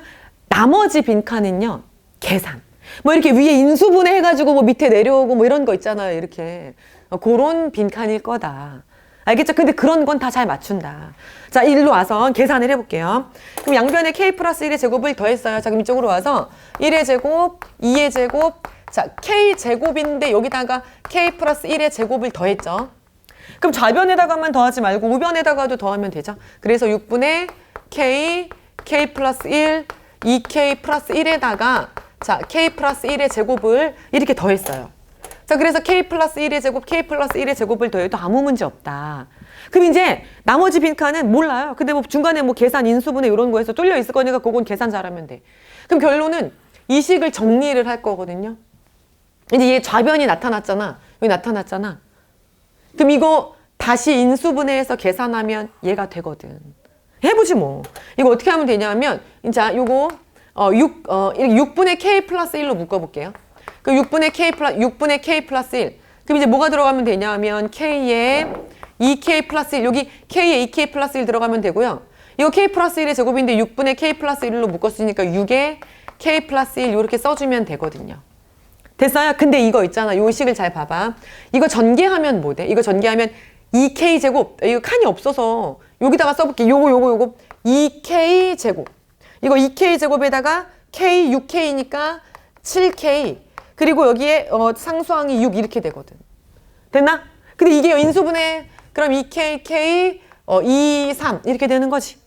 Speaker 1: 나머지 빈칸은요, 계산. 뭐 이렇게 위에 인수분해 해가지고 뭐 밑에 내려오고 뭐 이런 거 있잖아요. 이렇게. 그런 빈칸일 거다. 알겠죠? 근데 그런 건 다 잘 맞춘다. 자, 일로 와서 계산을 해볼게요. 그럼 양변에 k 플러스 1의 제곱을 더했어요. 자, 그럼 이쪽으로 와서 1의 제곱, 2의 제곱, 자, k 제곱인데 여기다가 k 플러스 1의 제곱을 더했죠. 그럼 좌변에다가만 더하지 말고 우변에다가도 더하면 되죠. 그래서 6분의 k, k 플러스 1, 2k 플러스 1에다가 자, k 플러스 1의 제곱을 이렇게 더했어요. 자, 그래서 k 플러스 1의 제곱, k 플러스 1의 제곱을 더해도 아무 문제 없다. 그럼 이제 나머지 빈칸은 몰라요. 근데 뭐 중간에 뭐 계산, 인수분해 이런 거에서 뚫려 있을 거니까 그건 계산 잘하면 돼. 그럼 결론은 이 식을 정리를 할 거거든요. 이제 얘 좌변이 나타났잖아. 여기 나타났잖아. 그럼 이거 다시 인수분해해서 계산하면 얘가 되거든. 해보지 뭐. 이거 어떻게 하면 되냐면 자, 요거 6분의 k 플러스 1로 묶어볼게요. 그럼 6분의 k 플러스 1. 그럼 이제 뭐가 들어가면 되냐면 k에 2k 플러스 1. 여기 k에 2k 플러스 1 들어가면 되고요. 이거 k 플러스 1의 제곱인데 6분의 k 플러스 1로 묶었으니까 6에 k 플러스 1 이렇게 써주면 되거든요. 됐어요? 근데 이거 있잖아. 요 식을 잘 봐봐. 이거 전개하면 뭐 돼? 이거 전개하면 2k 제곱. 이거 칸이 없어서 여기다가 써볼게. 요거 2k 제곱. 이거 2k 제곱에다가 k 6k니까 7k. 그리고 여기에 상수항이 6 이렇게 되거든. 됐나? 근데 이게 인수분해. 그럼 2k, k, 2, 3 이렇게 되는 거지.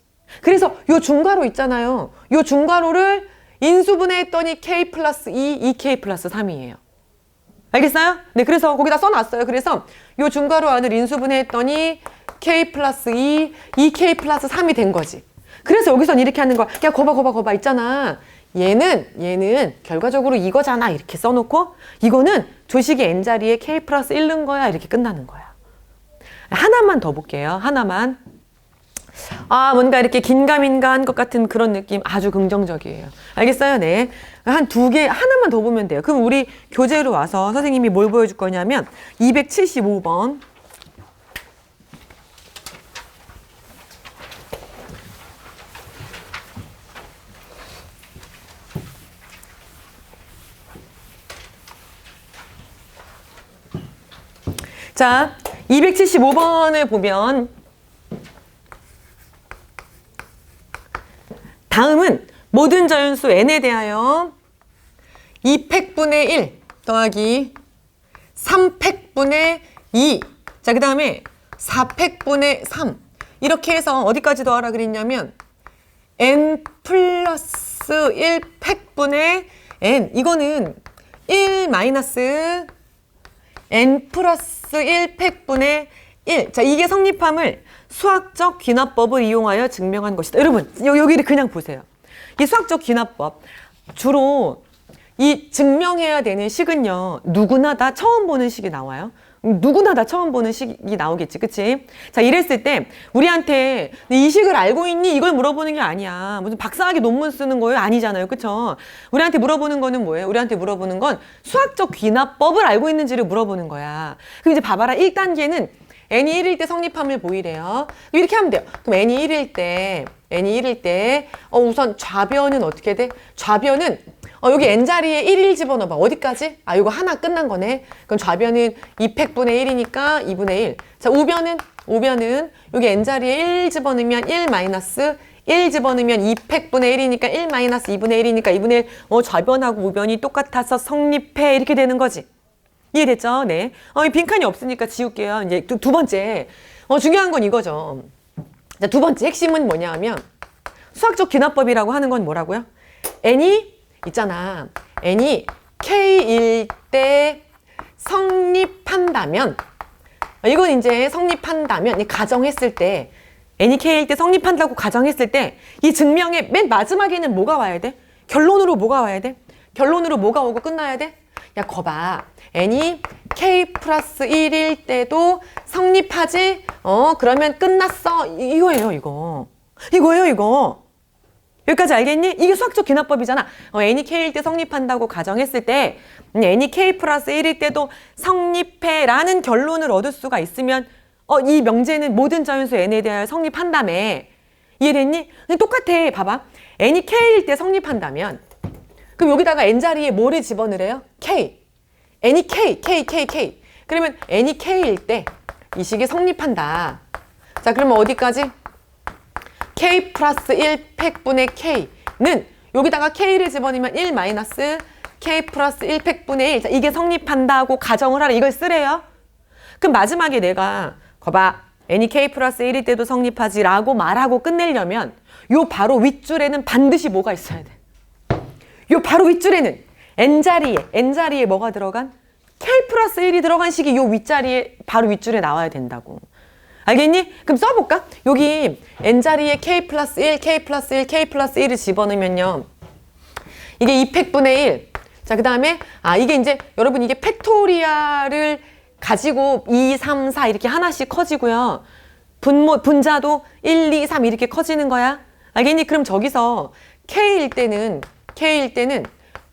Speaker 1: 그래서 요 중괄호 있잖아요. 요 중괄호를 인수분해 했더니 k 플러스 2, 2k 플러스 3이에요. 알겠어요? 네, 그래서 거기다 써놨어요. 그래서 요 중괄호 안을 인수분해 했더니 k 플러스 2, 2k 플러스 3이 된 거지. 그래서 여기선 이렇게 하는 거야. 야, 거봐 있잖아. 얘는 결과적으로 이거잖아. 이렇게 써놓고 이거는 조식의 n자리에 k 플러스 1 넣은 거야. 이렇게 끝나는 거야. 하나만 더 볼게요. 하나만. 아, 뭔가 이렇게 긴가민가한 것 같은 그런 느낌 아주 긍정적이에요. 알겠어요? 네. 한 두 개, 하나만 더 보면 돼요. 그럼 우리 교재로 와서 선생님이 뭘 보여줄 거냐면 275번. 자, 275번을 보면 다음은 모든 자연수 n에 대하여 2팩분의 1 더하기 3팩분의 2. 자, 그 다음에 4팩분의 3. 이렇게 해서 어디까지 더하라 그랬냐면 n 플러스 1팩분의 n. 이거는 1 마이너스 n 플러스 1팩분의 1. 자, 이게 성립함을 수학적 귀납법을 이용하여 증명한 것이다. 여러분, 여기를 그냥 보세요. 이 수학적 귀납법, 주로 이 증명해야 되는 식은요, 누구나 다 처음 보는 식이 나와요. 누구나 다 처음 보는 식이 나오겠지, 그치? 자, 이랬을 때 우리한테 이 식을 알고 있니? 이걸 물어보는 게 아니야. 무슨 박사학위 논문 쓰는 거예요? 아니잖아요, 그쵸? 우리한테 물어보는 거는 뭐예요? 우리한테 물어보는 건 수학적 귀납법을 알고 있는지를 물어보는 거야. 그럼 이제 봐봐라. 1단계는 n이 1일 때 성립함을 보이래요. 이렇게 하면 돼요. 그럼 n이 1일 때 우선 좌변은 어떻게 돼? 좌변은 여기 n자리에 1을 집어넣어봐. 어디까지? 아, 이거 하나 끝난 거네. 그럼 좌변은 2팩분의 1이니까 2분의 1. 자, 우변은 여기 n자리에 1 집어넣으면 1 마이너스 1 집어넣으면 2팩분의 1이니까 1 마이너스 2분의 1이니까 2분의 1. 좌변하고 우변이 똑같아서 성립해. 이렇게 되는 거지. 이해됐죠? 네. 빈칸이 없으니까 지울게요. 이제 두 번째. 중요한 건 이거죠. 자, 두 번째 핵심은 뭐냐 하면 수학적 귀납법이라고 하는 건 뭐라고요? n이 있잖아. n이 k일 때 성립한다면, 이건 이제 성립한다면, 가정했을 때, n이 k일 때 성립한다고 가정했을 때, 이 증명의 맨 마지막에는 뭐가 와야 돼? 결론으로 뭐가 와야 돼? 결론으로 뭐가 오고 끝나야 돼? 야, 거봐. n이 k 플러스 1일 때도 성립하지? 그러면 끝났어. 이거예요, 이거. 이거예요, 이거. 여기까지 알겠니? 이게 수학적 기납법이잖아. n이 k일 때 성립한다고 가정했을 때 n이 k 플러스 1일 때도 성립해 라는 결론을 얻을 수가 있으면 이 명제는 모든 자연수 n에 대하여 성립한다며. 이해됐니? 똑같아. 봐봐. n이 k일 때 성립한다면 그럼 여기다가 n자리에 뭐를 집어넣으래요? k. n이 k. 그러면 n이 k일 때 이 식이 성립한다. 자, 그러면 어디까지? k 플러스 1 팩분의 k는 여기다가 k를 집어넣으면 1 마이너스 k 플러스 1 팩분의 1. 자, 이게 성립한다고 가정을 하라. 이걸 쓰래요. 그럼 마지막에 내가 거봐. n이 k 플러스 1일 때도 성립하지 라고 말하고 끝내려면 요 바로 윗줄에는 반드시 뭐가 있어야 돼? 요 바로 윗줄에는 n자리에 뭐가 들어간? k 플러스 1이 들어간 식이 요 윗자리에 바로 윗줄에 나와야 된다고. 알겠니? 그럼 써볼까? 여기 n자리에 k 플러스 1, k 플러스 1, k 플러스 1을 집어넣으면요. 이게 2팩분의 1. 자, 그 다음에 이게 이제 여러분 이게 팩토리얼을 가지고 2, 3, 4 이렇게 하나씩 커지고요. 분자도 1, 2, 3 이렇게 커지는 거야. 알겠니? 그럼 저기서 k일 때는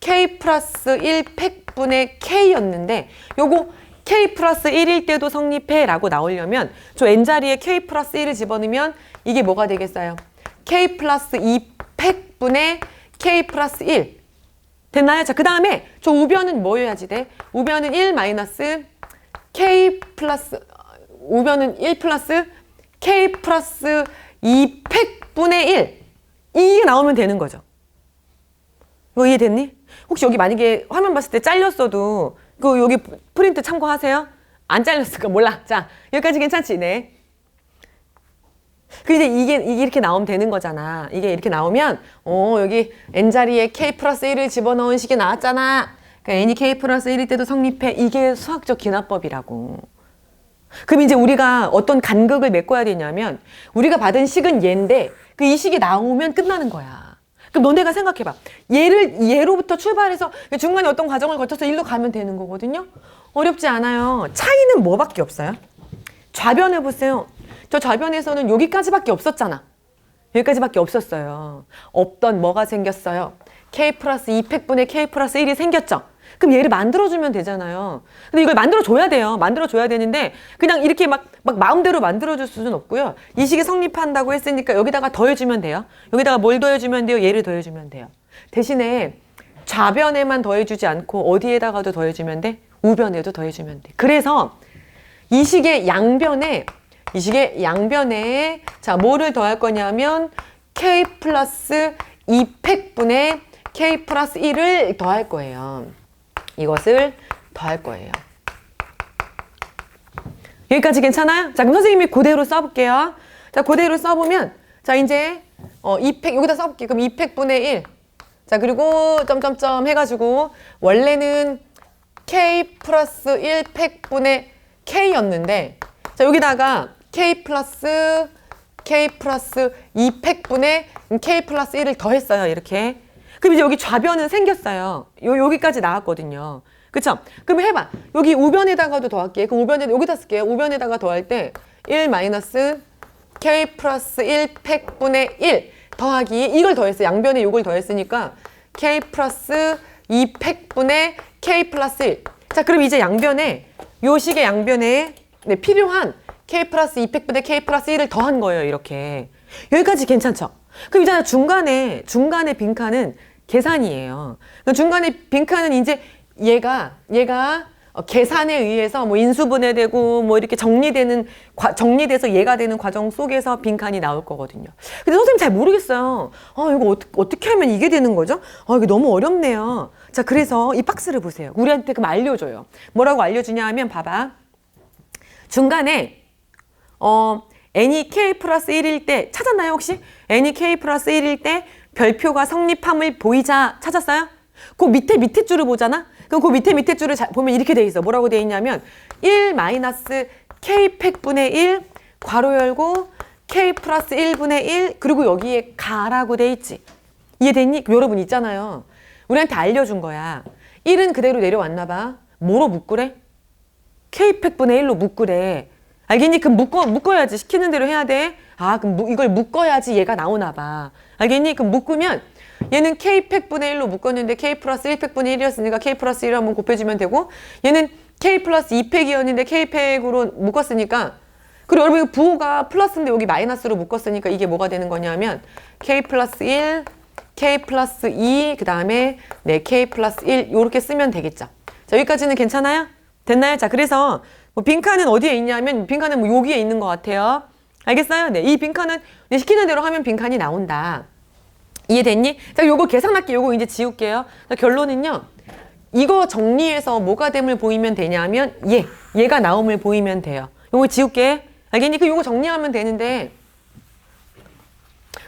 Speaker 1: k 플러스 1 팩분의 k였는데 요거 k 플러스 1일 때도 성립해 라고 나오려면 저 n자리에 k 플러스 1을 집어넣으면 이게 뭐가 되겠어요? k 플러스 2 팩분의 k 플러스 1 됐나요? 자, 그 다음에 저 우변은 뭐여야지 돼? 우변은 1 마이너스 k 플러스 우변은 1 플러스 k 플러스 2 팩분의 1 이게 나오면 되는 거죠. 이거 이해됐니? 혹시 여기 만약에 화면 봤을 때 잘렸어도 그 여기 프린트 참고하세요. 안 잘렸을까 몰라. 자, 여기까지 괜찮지? 네. 그 이제 이게 이렇게 나오면 되는 거잖아. 이게 이렇게 나오면 여기 n자리에 k 플러스 1을 집어넣은 식이 나왔잖아. 그러니까 n이 k 플러스 1일 때도 성립해. 이게 수학적 기납법이라고. 그럼 이제 우리가 어떤 간극을 메꿔야 되냐면 우리가 받은 식은 얘인데 그 이 식이 나오면 끝나는 거야. 그럼 너네가 생각해봐. 얘로부터 출발해서 중간에 어떤 과정을 거쳐서 일로 가면 되는 거거든요. 어렵지 않아요. 차이는 뭐밖에 없어요? 좌변해보세요. 저 좌변에서는 여기까지밖에 없었잖아. 여기까지밖에 없었어요. 없던 뭐가 생겼어요? k 플러스 2팩분의 k 플러스 1이 생겼죠. 그럼 얘를 만들어주면 되잖아요. 근데 이걸 만들어줘야 돼요. 만들어줘야 되는데 그냥 이렇게 막 마음대로 만들어줄 수는 없고요. 이 식이 성립한다고 했으니까 여기다가 더해주면 돼요. 여기다가 뭘 더해주면 돼요? 얘를 더해주면 돼요. 대신에 좌변에만 더해주지 않고 어디에다가도 더해주면 돼? 우변에도 더해주면 돼. 그래서 이 식의 양변에 자, 뭐를 더할 거냐면 k 플러스 2팩분의 k 플러스 1을 더할 거예요. 이것을 더할 거예요. 여기까지 괜찮아요? 자, 그럼 선생님이 그대로 써볼게요. 자, 그대로 써보면 자, 이제 2팩 여기다 써볼게요. 그럼 2팩분의 1. 자, 그리고 점점점 해가지고 원래는 k 플러스 1팩분의 k였는데 자, 여기다가 k 플러스 2팩분의 k 플러스 1을 더했어요. 이렇게. 그럼 이제 여기 좌변은 생겼어요. 여기까지 나왔거든요. 그쵸? 그럼 해봐. 여기 우변에다가도 더할게요. 그럼 여기다 쓸게요. 우변에다가 더할 때 1 마이너스 k 플러스 1 팩분의 1 더하기 이걸 더했어요. 양변에 이걸 더했으니까 k 플러스 2 팩분의 k 플러스 1. 자, 그럼 이제 양변에 요 식의 양변에 필요한 k 플러스 2 팩분의 k 플러스 1을 더한 거예요. 이렇게. 여기까지 괜찮죠? 그럼 이제 중간에 빈칸은 계산이에요. 중간에 빈칸은 이제 얘가 계산에 의해서 뭐 인수분해되고 뭐 이렇게 정리돼서 얘가 되는 과정 속에서 빈칸이 나올 거거든요. 근데 선생님 잘 모르겠어요. 이거 어떻게 하면 이게 되는 거죠? 이게 너무 어렵네요. 자, 그래서 이 박스를 보세요. 우리한테 그럼 알려줘요. 뭐라고 알려주냐 하면 봐봐. 중간에 n이 k 플러스 1일 때 찾았나요 혹시? n이 k 플러스 1일 때 별표가 성립함을 보이자 찾았어요? 그 밑에 줄을 보잖아? 그럼 그 밑에 줄을 보면 이렇게 돼 있어. 뭐라고 돼 있냐면 1 마이너스 k 팩분의 1 괄호 열고 k 플러스 1분의 1 그리고 여기에 가라고 돼 있지. 이해됐니? 여러분 있잖아요. 우리한테 알려준 거야. 1은 그대로 내려왔나 봐. 뭐로 묶으래? K팩분의 1로 묶으래. 알겠니? 그럼 묶어야지. 시키는 대로 해야 돼. 아, 그럼 이걸 묶어야지 얘가 나오나 봐. 알겠니? 그럼 묶으면 얘는 K팩분의 1로 묶었는데 K 플러스 1팩분의 1이었으니까 K 플러스 1을 한번 곱해주면 되고, 얘는 K 플러스 2팩이었는데 K팩으로 묶었으니까, 그리고 여러분 이거 부호가 플러스인데 여기 마이너스로 묶었으니까 이게 뭐가 되는 거냐면 K 플러스 1, K 플러스 2, 그 다음에 네, K 플러스 1 이렇게 쓰면 되겠죠. 자, 여기까지는 괜찮아요? 됐나요? 자, 그래서 뭐 빈칸은 어디에 있냐면 빈칸은 뭐 여기에 있는 것 같아요. 알겠어요? 네, 이 빈칸은 시키는 대로 하면 빈칸이 나온다. 이해됐니? 자, 요거 계산할게. 요거 이제 지울게요. 자, 결론은요. 이거 정리해서 뭐가 됨을 보이면 되냐면 얘가 나옴을 보이면 돼요. 요거 지울게. 알겠니? 그 요거 정리하면 되는데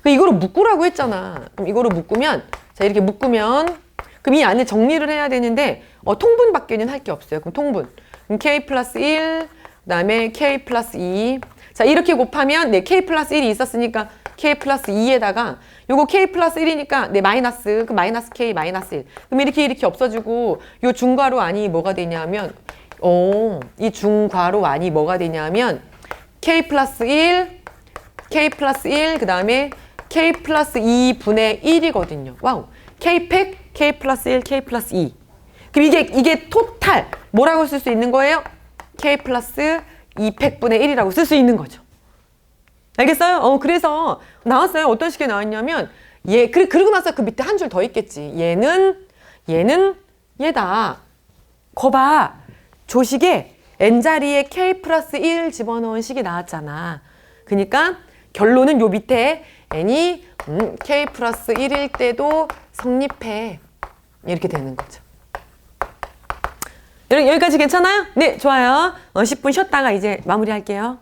Speaker 1: 이거로 묶으라고 했잖아. 그럼 이거로 묶으면 자, 이렇게 묶으면 그럼 이 안에 정리를 해야 되는데 통분밖에는 할 게 없어요. 그럼 통분. 그럼 K 플러스 1, 그 다음에 K 플러스 2. 자, 이렇게 곱하면 네, K 플러스 1이 있었으니까 K 플러스 2에다가 요거 K 플러스 1이니까 네, 마이너스. 그 마이너스 K 마이너스 1. 그럼 이렇게 없어지고 요 중괄호 안이 뭐가 되냐면 이 중괄호 안이 뭐가 되냐면 K 플러스 1, K 플러스 1, 그 다음에 K 플러스 2분의 1이거든요. 와우. K팩, K 플러스 1, K 플러스 2. 그럼 이게 토탈. 뭐라고 쓸 수 있는 거예요? K 플러스 2팩분의 1이라고 쓸 수 있는 거죠. 알겠어요? 그래서 나왔어요. 어떤 식이 나왔냐면, 그리고 나서 그 밑에 한 줄 더 있겠지. 얘는 얘다. 거봐. 조식에 n자리에 K 플러스 1 집어넣은 식이 나왔잖아. 그러니까 결론은 요 밑에 n이 K 플러스 1일 때도 성립해. 이렇게 되는 거죠. 여기까지 괜찮아요? 네, 좋아요. 10분 쉬었다가 이제 마무리할게요.